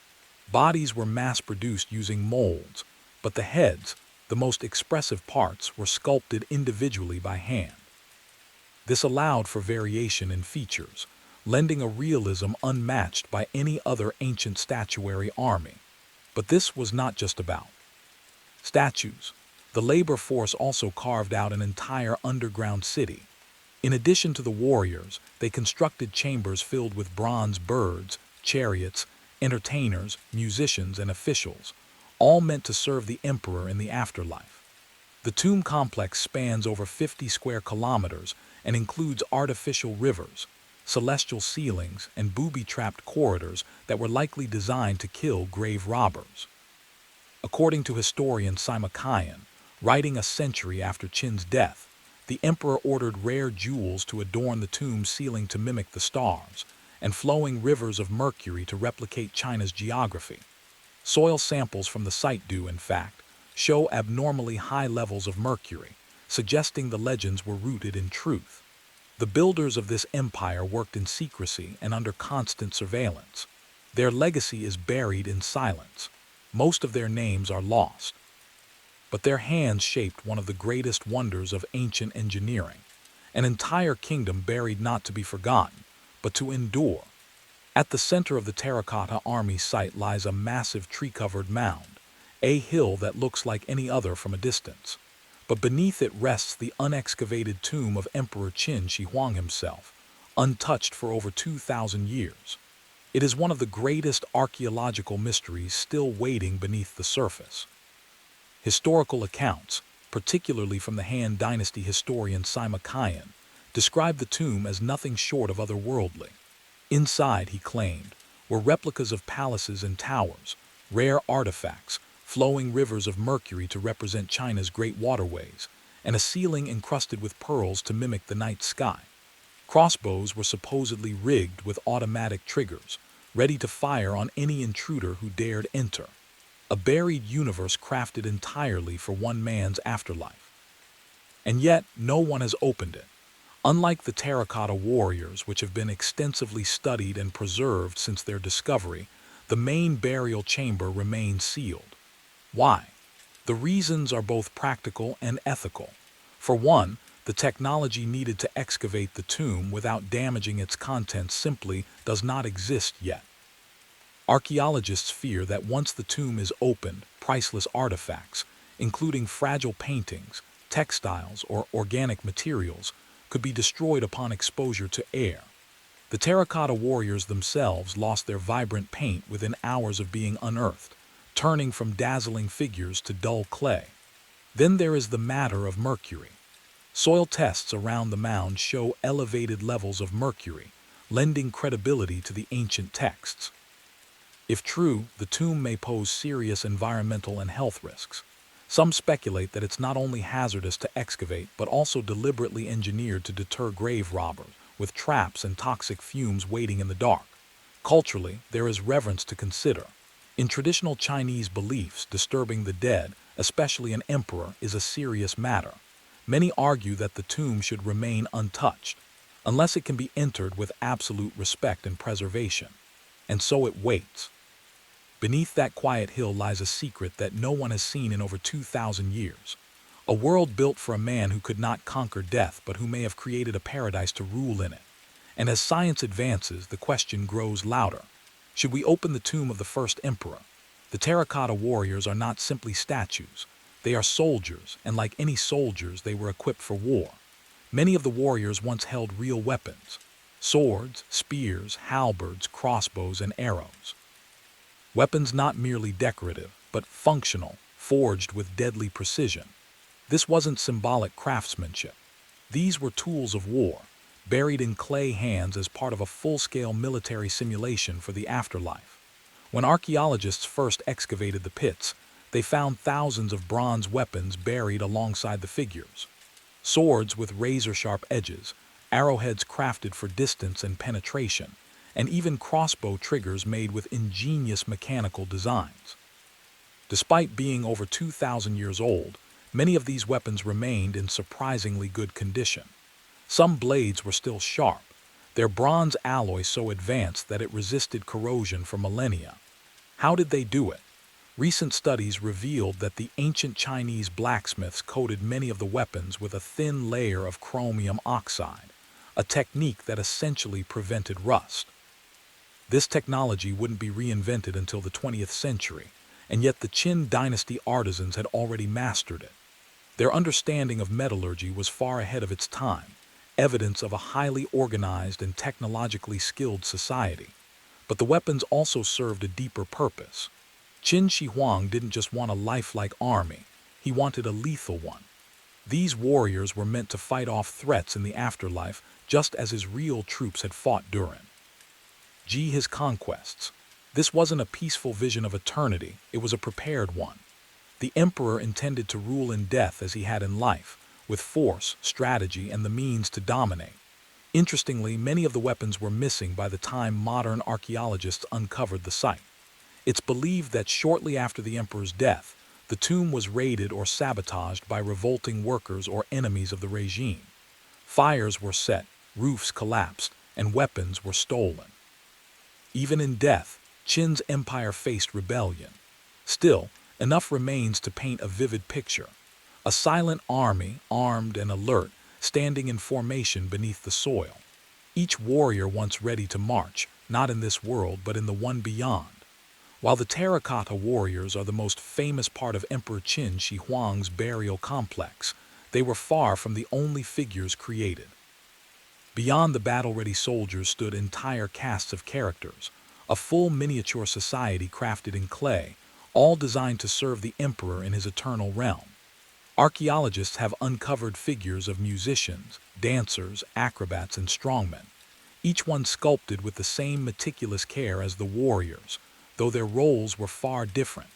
Bodies were mass-produced using molds, but the heads, the most expressive parts, were sculpted individually by hand. This allowed for variation in features, lending a realism unmatched by any other ancient statuary army. But this was not just about statues. The labor force also carved out an entire underground city. In addition to the warriors, they constructed chambers filled with bronze birds, chariots, entertainers, musicians, and officials, all meant to serve the emperor in the afterlife. The tomb complex spans over 50 square kilometers and includes artificial rivers, celestial ceilings, and booby-trapped corridors that were likely designed to kill grave robbers. According to historian Simakayan, Writing a century after Qin's death, the emperor ordered rare jewels to adorn the tomb's ceiling to mimic the stars, and flowing rivers of mercury to replicate China's geography. Soil samples from the site do, in fact, show abnormally high levels of mercury, suggesting the legends were rooted in truth. The builders of this empire worked in secrecy and under constant surveillance. Their legacy is buried in silence. Most of their names are lost. But their hands shaped one of the greatest wonders of ancient engineering, an entire kingdom buried not to be forgotten, but to endure. At the center of the terracotta army site lies a massive tree-covered mound, a hill that looks like any other from a distance. But beneath it rests the unexcavated tomb of Emperor Qin Shi Huang himself, untouched for over 2,000 years. It is one of the greatest archaeological mysteries still waiting beneath the surface. Historical accounts, particularly from the Han Dynasty historian Sima Qian, describe the tomb as nothing short of otherworldly. Inside, he claimed, were replicas of palaces and towers, rare artifacts, flowing rivers of mercury to represent China's great waterways, and a ceiling encrusted with pearls to mimic the night sky. Crossbows were supposedly rigged with automatic triggers, ready to fire on any intruder who dared enter. A buried universe crafted entirely for one man's afterlife. And yet, no one has opened it. Unlike the terracotta warriors, which have been extensively studied and preserved since their discovery, the main burial chamber remains sealed. Why? The reasons are both practical and ethical. For one, the technology needed to excavate the tomb without damaging its contents simply does not exist yet. Archaeologists fear that once the tomb is opened, priceless artifacts, including fragile paintings, textiles, or organic materials, could be destroyed upon exposure to air. The terracotta warriors themselves lost their vibrant paint within hours of being unearthed, turning from dazzling figures to dull clay. Then there is the matter of mercury. Soil tests around the mound show elevated levels of mercury, lending credibility to the ancient texts. If true, the tomb may pose serious environmental and health risks. Some speculate that it's not only hazardous to excavate, but also deliberately engineered to deter grave robbers, with traps and toxic fumes waiting in the dark. Culturally, there is reverence to consider. In traditional Chinese beliefs, disturbing the dead, especially an emperor, is a serious matter. Many argue that the tomb should remain untouched, unless it can be entered with absolute respect and preservation. And so it waits. Beneath that quiet hill lies a secret that no one has seen in over 2,000 years. A world built for a man who could not conquer death, but who may have created a paradise to rule in it. And as science advances, the question grows louder. Should we open the tomb of the first emperor? The terracotta warriors are not simply statues. They are soldiers, and like any soldiers, they were equipped for war. Many of the warriors once held real weapons: swords, spears, halberds, crossbows, and arrows. Weapons not merely decorative, but functional, forged with deadly precision. This wasn't symbolic craftsmanship. These were tools of war, buried in clay hands as part of a full-scale military simulation for the afterlife. When archaeologists first excavated the pits, they found thousands of bronze weapons buried alongside the figures. Swords with razor-sharp edges, arrowheads crafted for distance and penetration, and even crossbow triggers made with ingenious mechanical designs. Despite being over 2,000 years old, many of these weapons remained in surprisingly good condition. Some blades were still sharp, their bronze alloy so advanced that it resisted corrosion for millennia. How did they do it? Recent studies revealed that the ancient Chinese blacksmiths coated many of the weapons with a thin layer of chromium oxide, a technique that essentially prevented rust. This technology wouldn't be reinvented until the 20th century, and yet the Qin dynasty artisans had already mastered it. Their understanding of metallurgy was far ahead of its time, evidence of a highly organized and technologically skilled society. But the weapons also served a deeper purpose. Qin Shi Huang didn't just want a lifelike army, he wanted a lethal one. These warriors were meant to fight off threats in the afterlife, just as his real troops had fought during his conquests. This wasn't a peaceful vision of eternity, it was a prepared one. The emperor intended to rule in death as he had in life, with force, strategy, and the means to dominate. Interestingly, many of the weapons were missing by the time modern archaeologists uncovered the site. It's believed that shortly after the emperor's death, the tomb was raided or sabotaged by revolting workers or enemies of the regime. Fires were set, roofs collapsed, and weapons were stolen. Even in death, Qin's empire faced rebellion. Still, enough remains to paint a vivid picture. A silent army, armed and alert, standing in formation beneath the soil. Each warrior once ready to march, not in this world but in the one beyond. While the terracotta warriors are the most famous part of Emperor Qin Shi Huang's burial complex, they were far from the only figures created. Beyond the battle-ready soldiers stood entire casts of characters, a full miniature society crafted in clay, all designed to serve the emperor in his eternal realm. Archaeologists have uncovered figures of musicians, dancers, acrobats, and strongmen, each one sculpted with the same meticulous care as the warriors, though their roles were far different.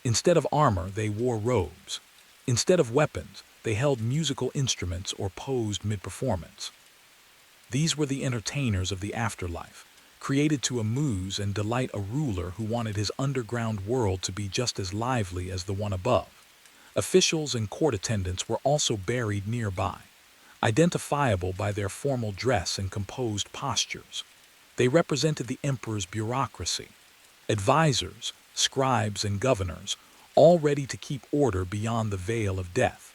Instead of armor, they wore robes. Instead of weapons, they held musical instruments or posed mid-performance. These were the entertainers of the afterlife, created to amuse and delight a ruler who wanted his underground world to be just as lively as the one above. Officials and court attendants were also buried nearby, identifiable by their formal dress and composed postures. They represented the emperor's bureaucracy, advisors, scribes, and governors, all ready to keep order beyond the veil of death.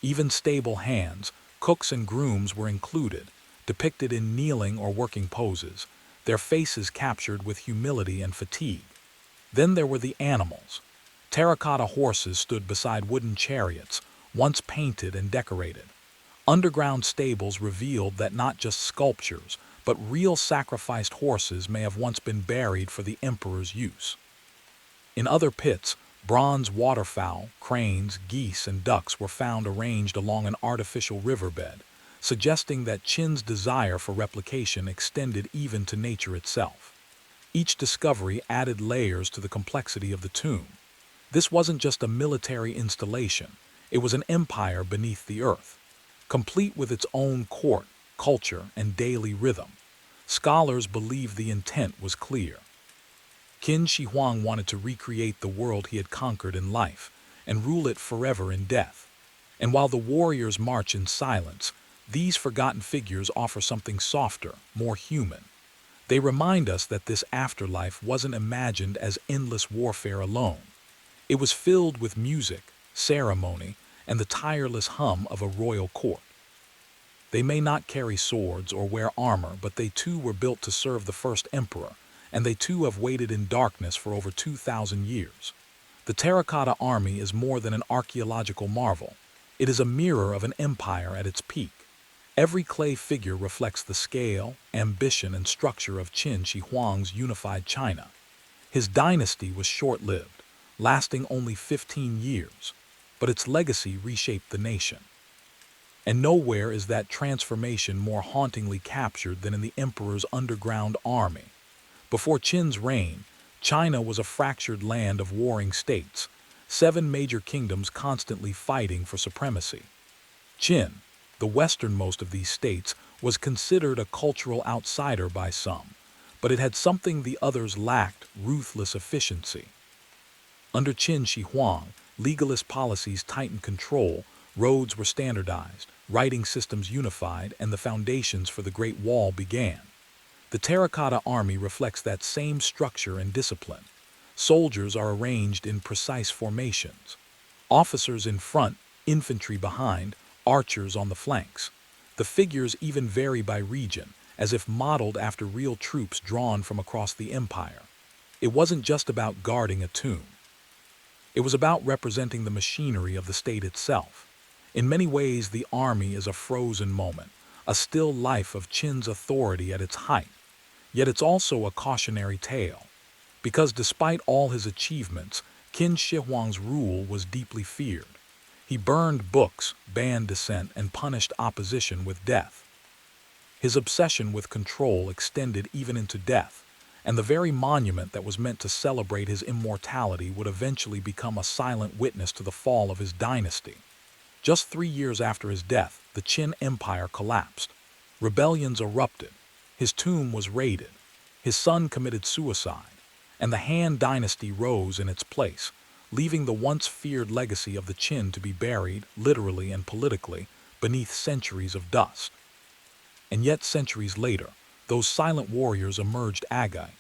Even stable hands, cooks, and grooms were included, depicted in kneeling or working poses, their faces captured with humility and fatigue. Then there were the animals. Terracotta horses stood beside wooden chariots, once painted and decorated. Underground stables revealed that not just sculptures, but real sacrificed horses may have once been buried for the emperor's use. In other pits, bronze waterfowl, cranes, geese, and ducks were found arranged along an artificial riverbed, suggesting that Qin's desire for replication extended even to nature itself. Each discovery added layers to the complexity of the tomb. This wasn't just a military installation, it was an empire beneath the earth, complete with its own court, culture, and daily rhythm. Scholars believe the intent was clear. Qin Shi Huang wanted to recreate the world he had conquered in life and rule it forever in death. And while the warriors march in silence, these forgotten figures offer something softer, more human. They remind us that this afterlife wasn't imagined as endless warfare alone. It was filled with music, ceremony, and the tireless hum of a royal court. They may not carry swords or wear armor, but they too were built to serve the first emperor, and they too have waited in darkness for over 2,000 years. The terracotta army is more than an archaeological marvel. It is a mirror of an empire at its peak. Every clay figure reflects the scale, ambition, and structure of Qin Shi Huang's unified China. His dynasty was short-lived, lasting only 15 years, but its legacy reshaped the nation. And nowhere is that transformation more hauntingly captured than in the emperor's underground army. Before Qin's reign, China was a fractured land of warring states, 7 major kingdoms constantly fighting for supremacy. Qin, the westernmost of these states, was considered a cultural outsider by some, but it had something the others lacked: ruthless efficiency. Under Qin Shi Huang, legalist policies tightened control, roads were standardized, writing systems unified, and the foundations for the Great Wall began. The terracotta army reflects that same structure and discipline. Soldiers are arranged in precise formations. Officers in front, infantry behind, archers on the flanks. The figures even vary by region, as if modeled after real troops drawn from across the empire. It wasn't just about guarding a tomb. It was about representing the machinery of the state itself. In many ways, the army is a frozen moment, a still life of Qin's authority at its height. Yet it's also a cautionary tale, because despite all his achievements, Qin Shi Huang's rule was deeply feared. He burned books, banned dissent, and punished opposition with death. His obsession with control extended even into death, and the very monument that was meant to celebrate his immortality would eventually become a silent witness to the fall of his dynasty. Just 3 years after his death, the Qin Empire collapsed. Rebellions erupted. His tomb was raided. His son committed suicide, and the Han dynasty rose in its place, leaving the once feared legacy of the Qin to be buried, literally and politically, beneath centuries of dust. And yet centuries later, those silent warriors emerged agile.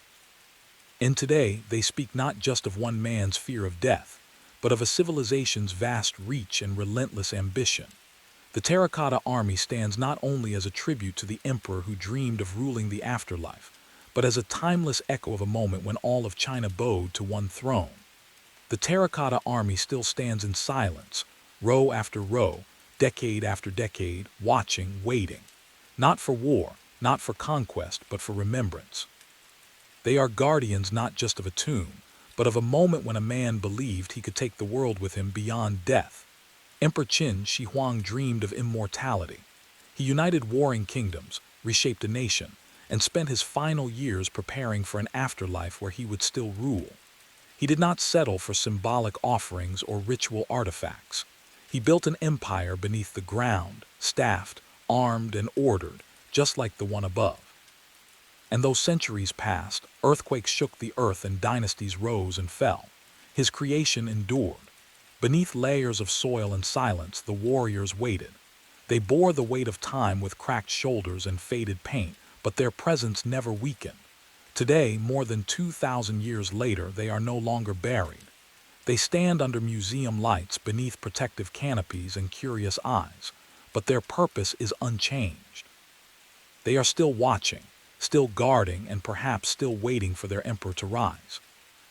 And today, they speak not just of one man's fear of death, but of a civilization's vast reach and relentless ambition. The Terracotta Army stands not only as a tribute to the emperor who dreamed of ruling the afterlife, but as a timeless echo of a moment when all of China bowed to one throne. The Terracotta Army still stands in silence, row after row, decade after decade, watching, waiting. Not for war, not for conquest, but for remembrance. They are guardians not just of a tomb, but of a moment when a man believed he could take the world with him beyond death. Emperor Qin Shi Huang dreamed of immortality. He united warring kingdoms, reshaped a nation, and spent his final years preparing for an afterlife where he would still rule. He did not settle for symbolic offerings or ritual artifacts. He built an empire beneath the ground, staffed, armed, and ordered, just like the one above. And though centuries passed, earthquakes shook the earth and dynasties rose and fell, his creation endured. Beneath layers of soil and silence, the warriors waited. They bore the weight of time with cracked shoulders and faded paint, but their presence never weakened. Today, more than 2,000 years later, they are no longer buried. They stand under museum lights, beneath protective canopies and curious eyes, but their purpose is unchanged. They are still watching, still guarding, and perhaps still waiting for their emperor to rise.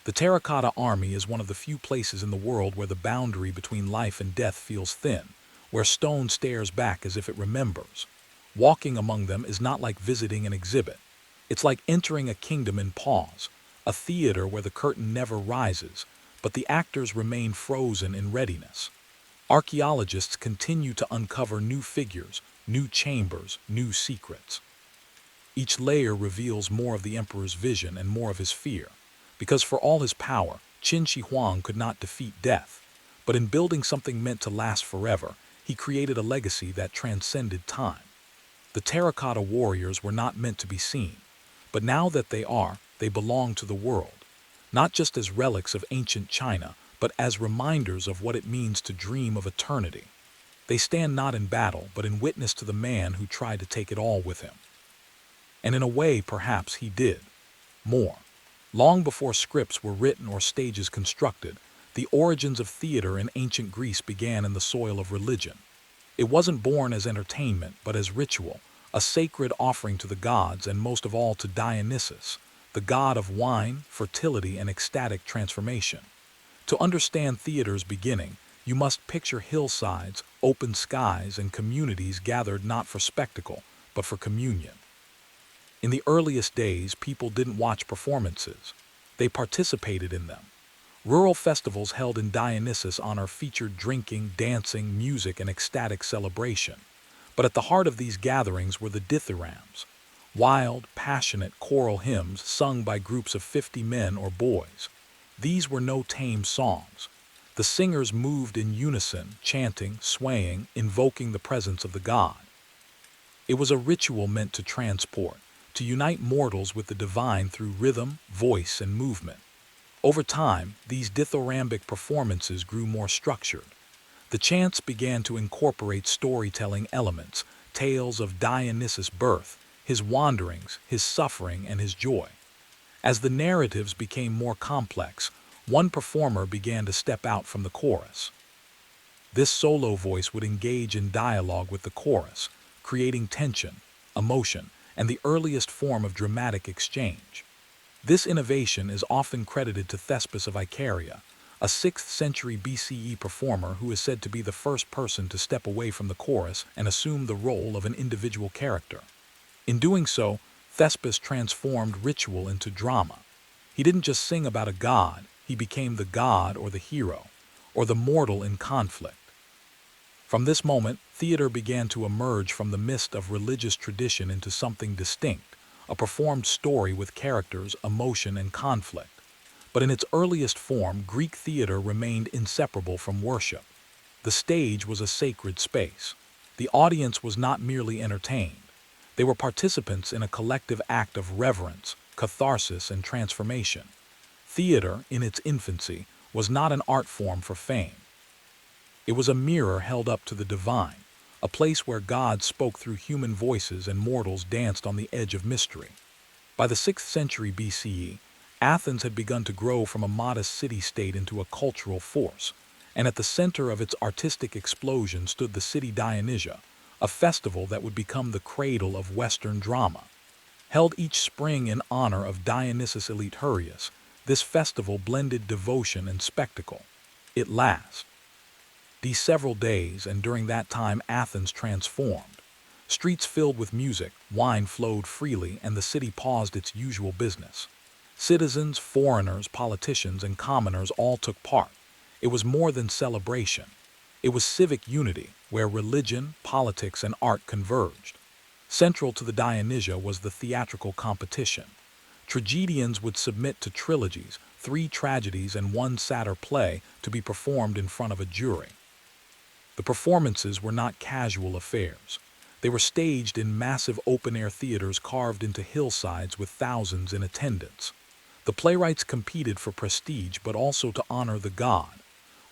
The Terracotta Army is one of the few places in the world where the boundary between life and death feels thin, where stone stares back as if it remembers. Walking among them is not like visiting an exhibit. It's like entering a kingdom in pause, a theater where the curtain never rises, but the actors remain frozen in readiness. Archaeologists continue to uncover new figures, new chambers, new secrets. Each layer reveals more of the emperor's vision and more of his fear, because for all his power, Qin Shi Huang could not defeat death. But in building something meant to last forever, he created a legacy that transcended time. The terracotta warriors were not meant to be seen, but now that they are, they belong to the world, not just as relics of ancient China, but as reminders of what it means to dream of eternity. They stand not in battle, but in witness to the man who tried to take it all with him. And in a way, perhaps he did. More. Long before scripts were written or stages constructed, the origins of theater in ancient Greece began in the soil of religion. It wasn't born as entertainment, but as ritual, a sacred offering to the gods and most of all to Dionysus, the god of wine, fertility, and ecstatic transformation. To understand theater's beginning, you must picture hillsides, open skies, and communities gathered not for spectacle, but for communion. In the earliest days, people didn't watch performances. They participated in them. Rural festivals held in Dionysus' honor featured drinking, dancing, music, and ecstatic celebration. But at the heart of these gatherings were the dithyrambs, wild, passionate choral hymns sung by groups of 50 men or boys. These were no tame songs. The singers moved in unison, chanting, swaying, invoking the presence of the god. It was a ritual meant to transport, to unite mortals with the divine through rhythm, voice, and movement. Over time, these dithyrambic performances grew more structured. The chants began to incorporate storytelling elements, tales of Dionysus' birth, his wanderings, his suffering, and his joy. As the narratives became more complex, one performer began to step out from the chorus. This solo voice would engage in dialogue with the chorus, creating tension, emotion, and the earliest form of dramatic exchange. This innovation is often credited to Thespis of Icaria, a 6th century BCE performer who is said to be the first person to step away from the chorus and assume the role of an individual character. In doing so, Thespis transformed ritual into drama. He didn't just sing about a god, he became the god or the hero, or the mortal in conflict. From this moment, theater began to emerge from the mist of religious tradition into something distinct, a performed story with characters, emotion, and conflict. But in its earliest form, Greek theater remained inseparable from worship. The stage was a sacred space. The audience was not merely entertained. They were participants in a collective act of reverence, catharsis, and transformation. Theater, in its infancy, was not an art form for fame. It was a mirror held up to the divine, a place where God spoke through human voices and mortals danced on the edge of mystery. By the 6th century BCE, Athens had begun to grow from a modest city-state into a cultural force, and at the center of its artistic explosion stood the city Dionysia, a festival that would become the cradle of Western drama. Held each spring in honor of Dionysus Eleutherius, this festival blended devotion and spectacle. It lasted these several days, and during that time Athens transformed. Streets filled with music, wine flowed freely, and the city paused its usual business. Citizens, foreigners, politicians, and commoners all took part. It was more than celebration. It was civic unity, where religion, politics, and art converged. Central to the Dionysia was the theatrical competition. Tragedians would submit to trilogies, 3 tragedies and 1 satyr play, to be performed in front of a jury. The performances were not casual affairs. They were staged in massive open-air theaters carved into hillsides with thousands in attendance. The playwrights competed for prestige but also to honor the god.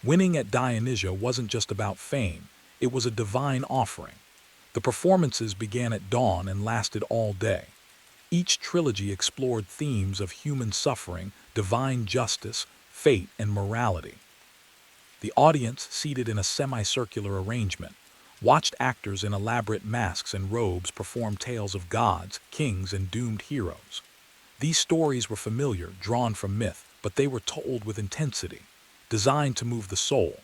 Winning at Dionysia wasn't just about fame, it was a divine offering. The performances began at dawn and lasted all day. Each trilogy explored themes of human suffering, divine justice, fate, and morality. The audience, seated in a semicircular arrangement, watched actors in elaborate masks and robes perform tales of gods, kings, and doomed heroes. These stories were familiar, drawn from myth, but they were told with intensity, designed to move the soul.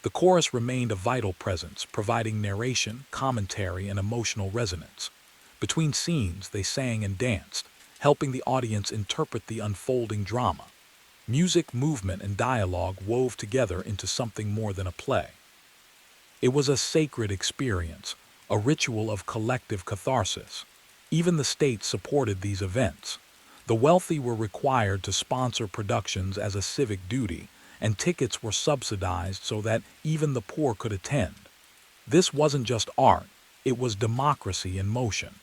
The chorus remained a vital presence, providing narration, commentary, and emotional resonance. Between scenes, they sang and danced, helping the audience interpret the unfolding drama. Music, movement, and dialogue wove together into something more than a play. It was a sacred experience, a ritual of collective catharsis. Even the state supported these events. The wealthy were required to sponsor productions as a civic duty, and tickets were subsidized so that even the poor could attend. This wasn't just art, it was democracy in motion.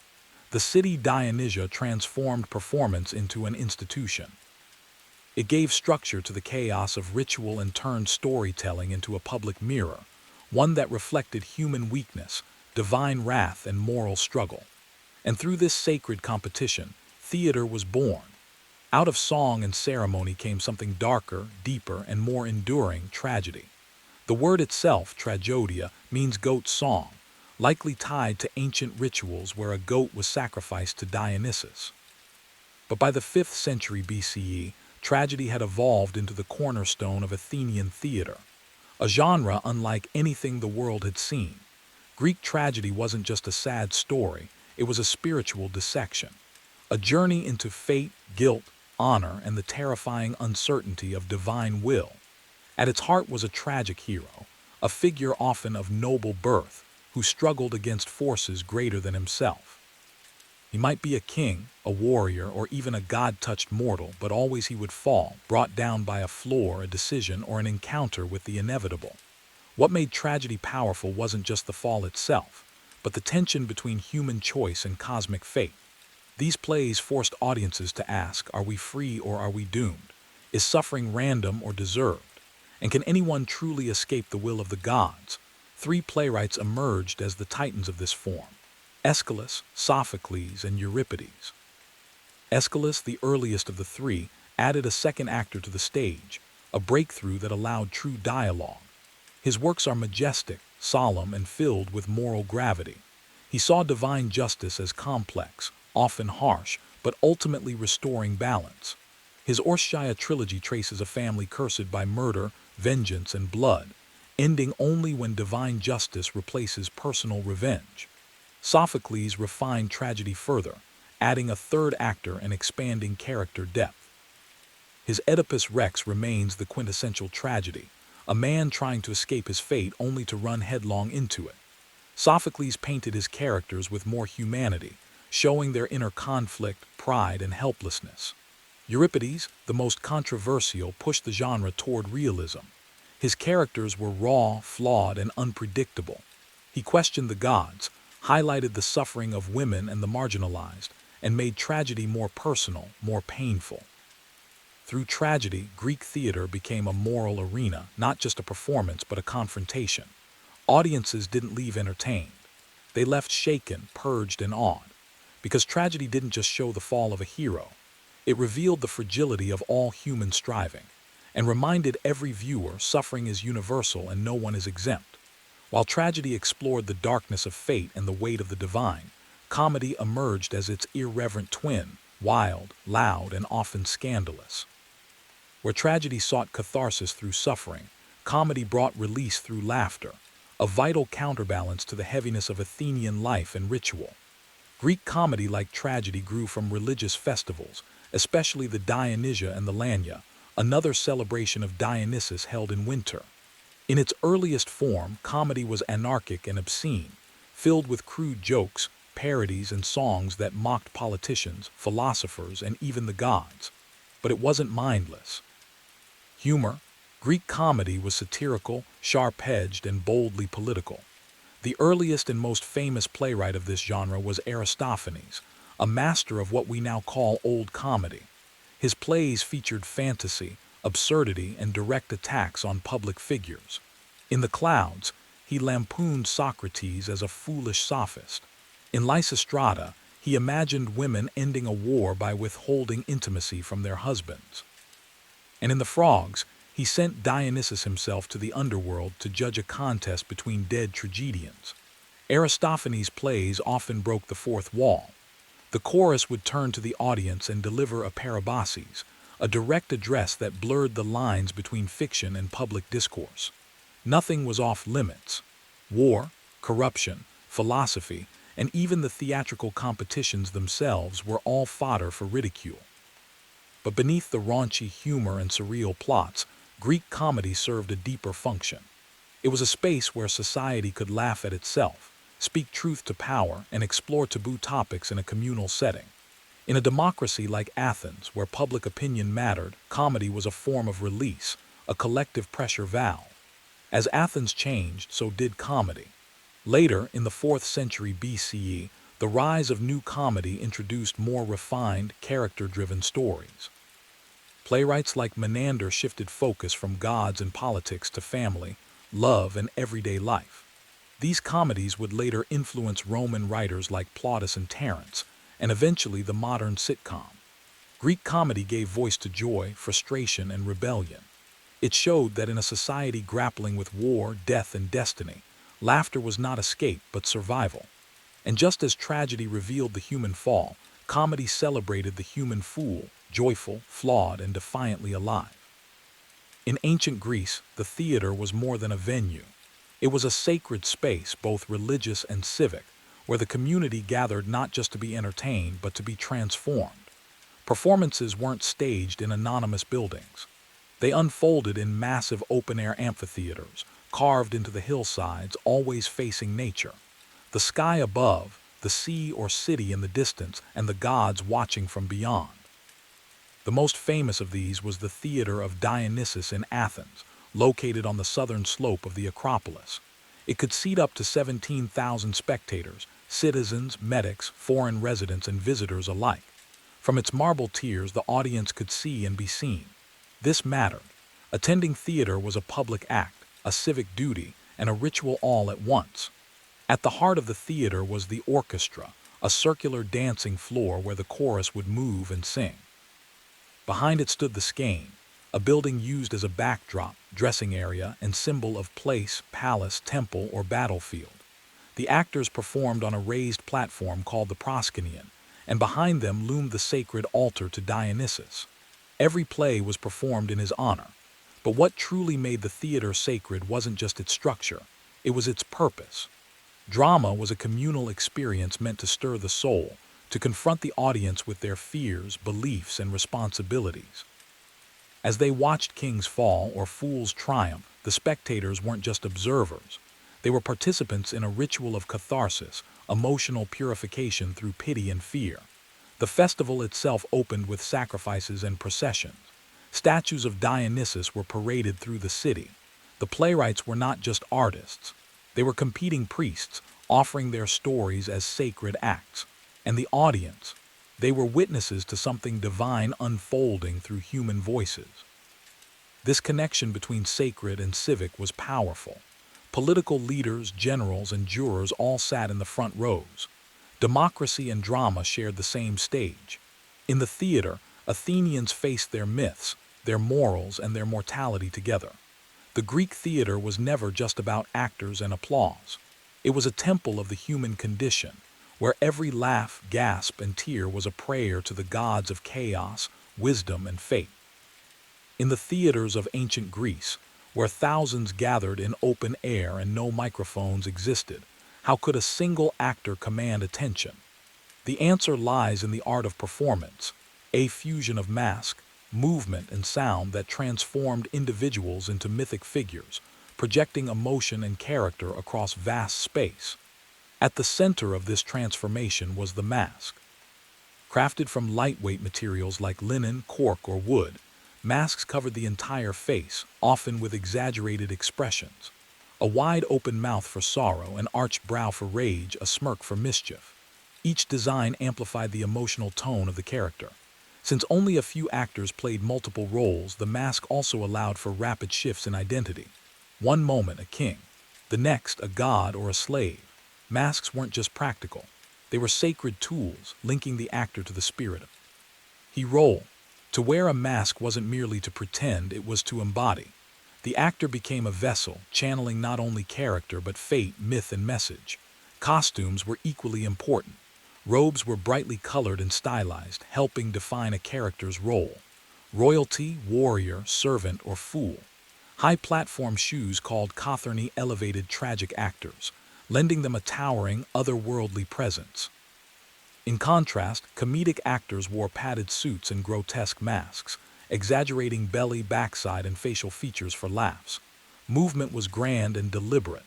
The city Dionysia transformed performance into an institution. It gave structure to the chaos of ritual and turned storytelling into a public mirror, one that reflected human weakness, divine wrath, and moral struggle. And through this sacred competition, theater was born. Out of song and ceremony came something darker, deeper, and more enduring: tragedy. The word itself, tragedia, means goat song, likely tied to ancient rituals where a goat was sacrificed to Dionysus. But by the 5th century BCE, tragedy had evolved into the cornerstone of Athenian theater, a genre unlike anything the world had seen. Greek tragedy wasn't just a sad story, it was a spiritual dissection, a journey into fate, guilt, honor, and the terrifying uncertainty of divine will. At its heart was a tragic hero, a figure often of noble birth, who struggled against forces greater than himself. He might be a king, a warrior, or even a god-touched mortal, but always he would fall, brought down by a flaw, a decision, or an encounter with the inevitable. What made tragedy powerful wasn't just the fall itself, but the tension between human choice and cosmic fate. These plays forced audiences to ask, are we free or are we doomed? Is suffering random or deserved? And can anyone truly escape the will of the gods? 3 playwrights emerged as the titans of this form: Aeschylus, Sophocles, and Euripides. Aeschylus, the earliest of the 3, added a second actor to the stage, a breakthrough that allowed true dialogue. His works are majestic, solemn, and filled with moral gravity. He saw divine justice as complex, often harsh, but ultimately restoring balance. His Orshaya trilogy traces a family cursed by murder, vengeance, and blood, ending only when divine justice replaces personal revenge. Sophocles refined tragedy further, adding a third actor and expanding character depth. His Oedipus Rex remains the quintessential tragedy, a man trying to escape his fate only to run headlong into it. Sophocles painted his characters with more humanity, showing their inner conflict, pride and helplessness. Euripides, the most controversial, pushed the genre toward realism. His characters were raw, flawed, and unpredictable. He questioned the gods, highlighted the suffering of women and the marginalized, and made tragedy more personal, more painful. Through tragedy, Greek theater became a moral arena, not just a performance but a confrontation. Audiences didn't leave entertained. They left shaken, purged, and awed. Because tragedy didn't just show the fall of a hero, it revealed the fragility of all human striving, and reminded every viewer suffering is universal and no one is exempt. While tragedy explored the darkness of fate and the weight of the divine, comedy emerged as its irreverent twin, wild, loud, and often scandalous. Where tragedy sought catharsis through suffering, comedy brought release through laughter, a vital counterbalance to the heaviness of Athenian life and ritual. Greek comedy, like tragedy, grew from religious festivals, especially the Dionysia and the Lania, another celebration of Dionysus held in winter. In its earliest form, comedy was anarchic and obscene, filled with crude jokes, parodies, and songs that mocked politicians, philosophers, and even the gods. But it wasn't mindless. Humor. Greek comedy was satirical, sharp-edged, and boldly political. The earliest and most famous playwright of this genre was Aristophanes, a master of what we now call old comedy. His plays featured fantasy, absurdity, and direct attacks on public figures. In The Clouds, he lampooned Socrates as a foolish sophist. In Lysistrata, he imagined women ending a war by withholding intimacy from their husbands. And in The Frogs, he sent Dionysus himself to the underworld to judge a contest between dead tragedians. Aristophanes' plays often broke the fourth wall. The chorus would turn to the audience and deliver a parabasis, a direct address that blurred the lines between fiction and public discourse. Nothing was off limits. War, corruption, philosophy, and even the theatrical competitions themselves were all fodder for ridicule. But beneath the raunchy humor and surreal plots, Greek comedy served a deeper function. It was a space where society could laugh at itself, speak truth to power, and explore taboo topics in a communal setting. In a democracy like Athens, where public opinion mattered, comedy was a form of release, a collective pressure valve. As Athens changed, so did comedy. Later, in the 4th century BCE, the rise of new comedy introduced more refined, character-driven stories. Playwrights like Menander shifted focus from gods and politics to family, love, and everyday life. These comedies would later influence Roman writers like Plautus and Terence, and eventually the modern sitcom. Greek comedy gave voice to joy, frustration, and rebellion. It showed that in a society grappling with war, death, and destiny, laughter was not escape but survival. And just as tragedy revealed the human fall, comedy celebrated the human fool, joyful, flawed, and defiantly alive. In ancient Greece, the theater was more than a venue. It was a sacred space, both religious and civic, where the community gathered not just to be entertained but to be transformed. Performances weren't staged in anonymous buildings. They unfolded in massive open-air amphitheaters, carved into the hillsides, always facing nature. The sky above, the sea or city in the distance, and the gods watching from beyond. The most famous of these was the Theater of Dionysus in Athens, located on the southern slope of the Acropolis. It could seat up to 17,000 spectators, citizens, medics, foreign residents, and visitors alike. From its marble tiers, the audience could see and be seen. This mattered. Attending theater was a public act, a civic duty, and a ritual all at once. At the heart of the theater was the orchestra, a circular dancing floor where the chorus would move and sing. Behind it stood the skene, a building used as a backdrop, dressing area, and symbol of place, palace, temple, or battlefield. The actors performed on a raised platform called the proskenion, and behind them loomed the sacred altar to Dionysus. Every play was performed in his honor. But what truly made the theater sacred wasn't just its structure, it was its purpose. Drama was a communal experience meant to stir the soul, to confront the audience with their fears, beliefs, and responsibilities. As they watched kings fall or fools triumph, the spectators weren't just observers. They were participants in a ritual of catharsis, emotional purification through pity and fear. The festival itself opened with sacrifices and processions. Statues of Dionysus were paraded through the city. The playwrights were not just artists. They were competing priests, offering their stories as sacred acts. And the audience, they were witnesses to something divine unfolding through human voices. This connection between sacred and civic was powerful. Political leaders, generals, and jurors all sat in the front rows. Democracy and drama shared the same stage. In the theater, Athenians faced their myths, their morals, and their mortality together. The Greek theater was never just about actors and applause. It was a temple of the human condition, where every laugh, gasp, and tear was a prayer to the gods of chaos, wisdom, and fate. In the theaters of ancient Greece, where thousands gathered in open air and no microphones existed, how could a single actor command attention? The answer lies in the art of performance, a fusion of mask, movement, and sound that transformed individuals into mythic figures, projecting emotion and character across vast space. At the center of this transformation was the mask. Crafted from lightweight materials like linen, cork, or wood, masks covered the entire face, often with exaggerated expressions. A wide open mouth for sorrow, an arched brow for rage, a smirk for mischief. Each design amplified the emotional tone of the character. Since only a few actors played multiple roles, the mask also allowed for rapid shifts in identity. One moment a king, the next a god or a slave. Masks weren't just practical. They were sacred tools, linking the actor to the spirit. He role. To wear a mask wasn't merely to pretend, it was to embody. The actor became a vessel, channeling not only character but fate, myth, and message. Costumes were equally important. Robes were brightly colored and stylized, helping define a character's role. Royalty, warrior, servant, or fool. High-platform shoes called cothurni elevated tragic actors, lending them a towering, otherworldly presence. In contrast, comedic actors wore padded suits and grotesque masks, exaggerating belly, backside, and facial features for laughs. Movement was grand and deliberate.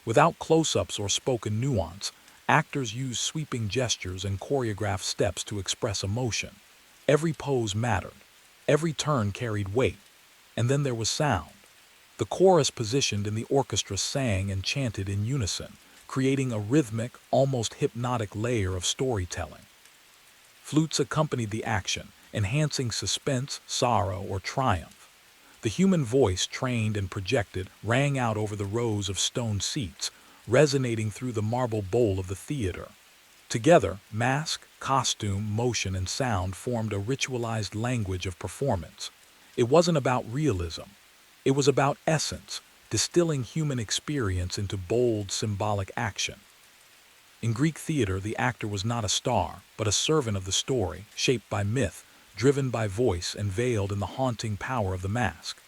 Without close-ups or spoken nuance, actors used sweeping gestures and choreographed steps to express emotion. Every pose mattered. Every turn carried weight. And then there was sound. The chorus positioned in the orchestra sang and chanted in unison, creating a rhythmic, almost hypnotic layer of storytelling. Flutes accompanied the action, enhancing suspense, sorrow, or triumph. The human voice, trained and projected, rang out over the rows of stone seats, resonating through the marble bowl of the theater. Together, mask, costume, motion, and sound formed a ritualized language of performance. It wasn't about realism. It was about essence, distilling human experience into bold, symbolic action. In Greek theater, the actor was not a star, but a servant of the story, shaped by myth, driven by voice, and veiled in the haunting power of the mask.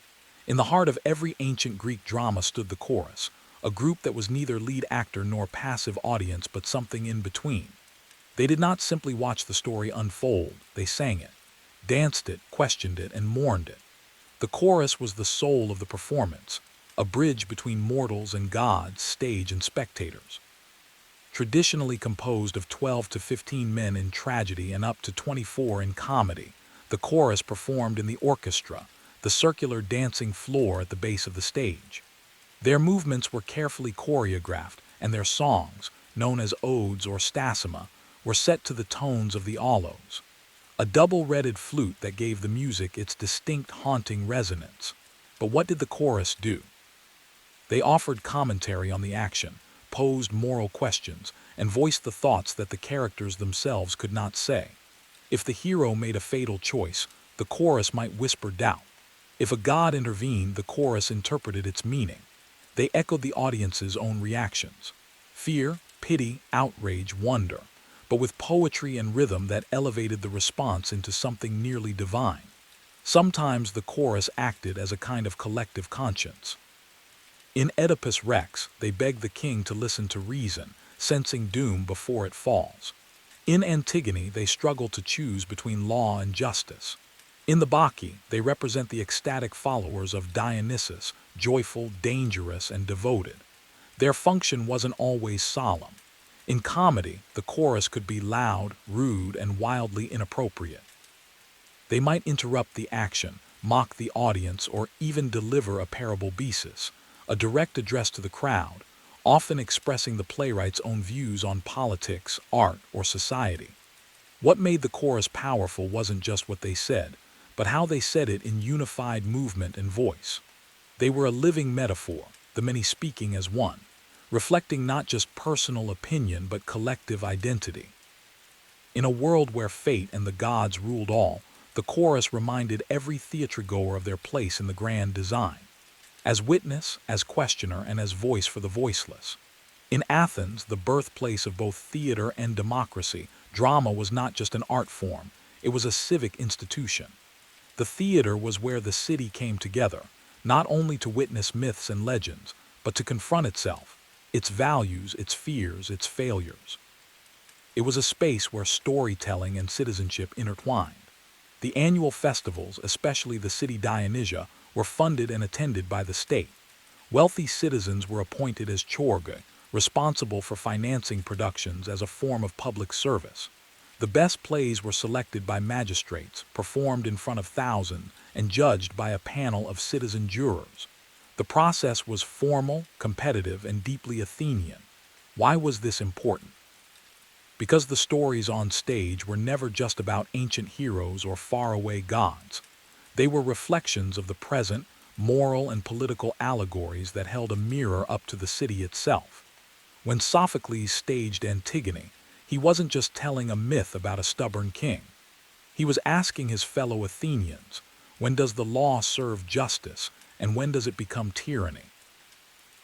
In the heart of every ancient Greek drama stood the chorus, a group that was neither lead actor nor passive audience but something in between. They did not simply watch the story unfold, they sang it, danced it, questioned it, and mourned it. The chorus was the soul of the performance, a bridge between mortals and gods, stage and spectators. Traditionally composed of 12 to 15 men in tragedy and up to 24 in comedy, the chorus performed in the orchestra, the circular dancing floor at the base of the stage. Their movements were carefully choreographed, and their songs, known as odes or stasima, were set to the tones of the aulos, a double-redded flute that gave the music its distinct haunting resonance. But what did the chorus do? They offered commentary on the action, posed moral questions, and voiced the thoughts that the characters themselves could not say. If the hero made a fatal choice, the chorus might whisper doubt. If a god intervened, the chorus interpreted its meaning. They echoed the audience's own reactions: fear, pity, outrage, wonder, but with poetry and rhythm that elevated the response into something nearly divine. Sometimes the chorus acted as a kind of collective conscience. In Oedipus Rex, they begged the king to listen to reason, sensing doom before it falls. In Antigone, they struggle to choose between law and justice. In the Bacchae, they represent the ecstatic followers of Dionysus, joyful, dangerous, and devoted. Their function wasn't always solemn. In comedy, the chorus could be loud, rude, and wildly inappropriate. They might interrupt the action, mock the audience, or even deliver a parabolbesis, a direct address to the crowd, often expressing the playwright's own views on politics, art, or society. What made the chorus powerful wasn't just what they said, but how they said it in unified movement and voice. They were a living metaphor, the many speaking as one, reflecting not just personal opinion but collective identity. In a world where fate and the gods ruled all, the chorus reminded every theatergoer of their place in the grand design, as witness, as questioner, and as voice for the voiceless. In Athens, the birthplace of both theater and democracy, drama was not just an art form, it was a civic institution. The theater was where the city came together, not only to witness myths and legends, but to confront itself, its values, its fears, its failures. It was a space where storytelling and citizenship intertwined. The annual festivals, especially the city Dionysia, were funded and attended by the state. Wealthy citizens were appointed as chorga, responsible for financing productions as a form of public service. The best plays were selected by magistrates, performed in front of thousands, and judged by a panel of citizen jurors. The process was formal, competitive, and deeply Athenian. Why was this important? Because the stories on stage were never just about ancient heroes or faraway gods. They were reflections of the present, moral and political allegories that held a mirror up to the city itself. When Sophocles staged Antigone, he wasn't just telling a myth about a stubborn king. He was asking his fellow Athenians, when does the law serve justice, and when does it become tyranny?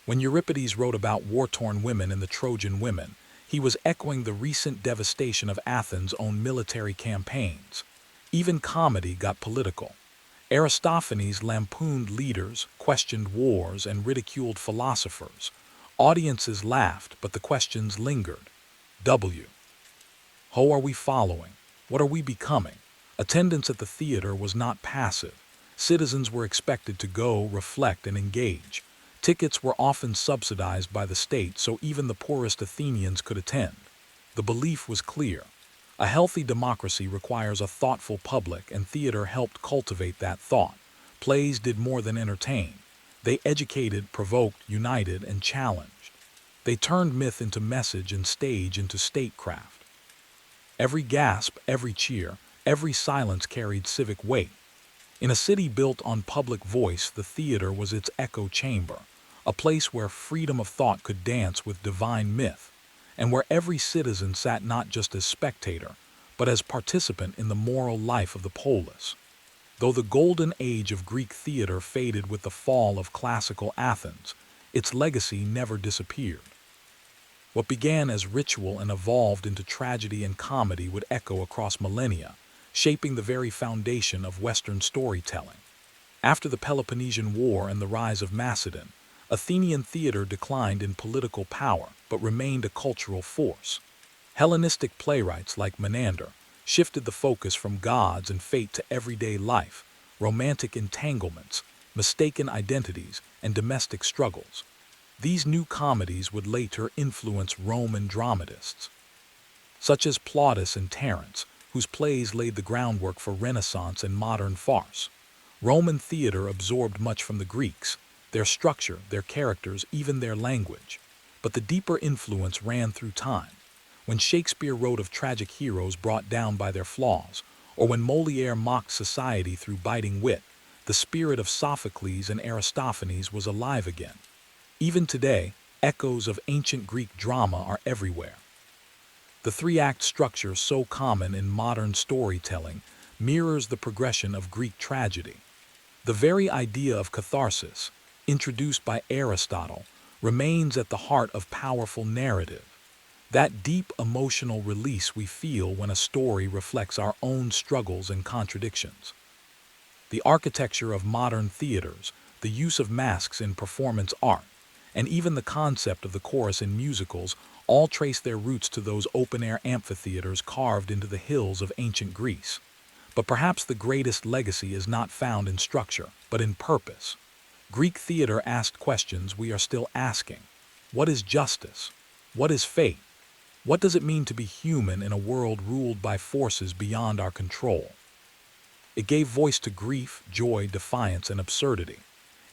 When Euripides wrote about war-torn women in the Trojan Women, he was echoing the recent devastation of Athens' own military campaigns. Even comedy got political. Aristophanes lampooned leaders, questioned wars, and ridiculed philosophers. Audiences laughed, but the questions lingered. How are we following? What are we becoming? Attendance at the theater was not passive. Citizens were expected to go, reflect, and engage. Tickets were often subsidized by the state, so even the poorest Athenians could attend. The belief was clear. A healthy democracy requires a thoughtful public, and theater helped cultivate that thought. Plays did more than entertain. They educated, provoked, united, and challenged. They turned myth into message and stage into statecraft. Every gasp, every cheer, every silence carried civic weight. In a city built on public voice, the theater was its echo chamber, a place where freedom of thought could dance with divine myth, and where every citizen sat not just as spectator, but as participant in the moral life of the polis. Though the golden age of Greek theater faded with the fall of classical Athens, its legacy never disappeared. What began as ritual and evolved into tragedy and comedy would echo across millennia, shaping the very foundation of Western storytelling. After the Peloponnesian War and the rise of Macedon, Athenian theater declined in political power but remained a cultural force. Hellenistic playwrights like Menander shifted the focus from gods and fate to everyday life, romantic entanglements, mistaken identities, and domestic struggles. These new comedies would later influence Roman dramatists, such as Plautus and Terence, whose plays laid the groundwork for Renaissance and modern farce. Roman theater absorbed much from the Greeks, their structure, their characters, even their language. But the deeper influence ran through time. When Shakespeare wrote of tragic heroes brought down by their flaws, or when Molière mocked society through biting wit, the spirit of Sophocles and Aristophanes was alive again. Even today, echoes of ancient Greek drama are everywhere. The three-act structure, so common in modern storytelling, mirrors the progression of Greek tragedy. The very idea of catharsis, introduced by Aristotle, remains at the heart of powerful narrative. That deep emotional release we feel when a story reflects our own struggles and contradictions. The architecture of modern theaters, the use of masks in performance art, and even the concept of the chorus in musicals all trace their roots to those open-air amphitheaters carved into the hills of ancient Greece. But perhaps the greatest legacy is not found in structure, but in purpose. Greek theater asked questions we are still asking. What is justice? What is fate? What does it mean to be human in a world ruled by forces beyond our control? It gave voice to grief, joy, defiance, and absurdity.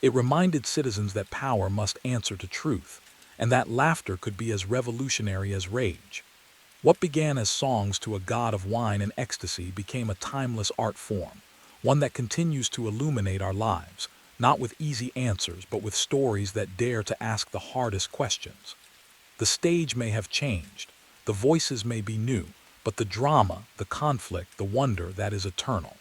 It reminded citizens that power must answer to truth, and that laughter could be as revolutionary as rage. What began as songs to a god of wine and ecstasy became a timeless art form, one that continues to illuminate our lives, not with easy answers, but with stories that dare to ask the hardest questions. The stage may have changed, the voices may be new, but the drama, the conflict, the wonder, that is eternal.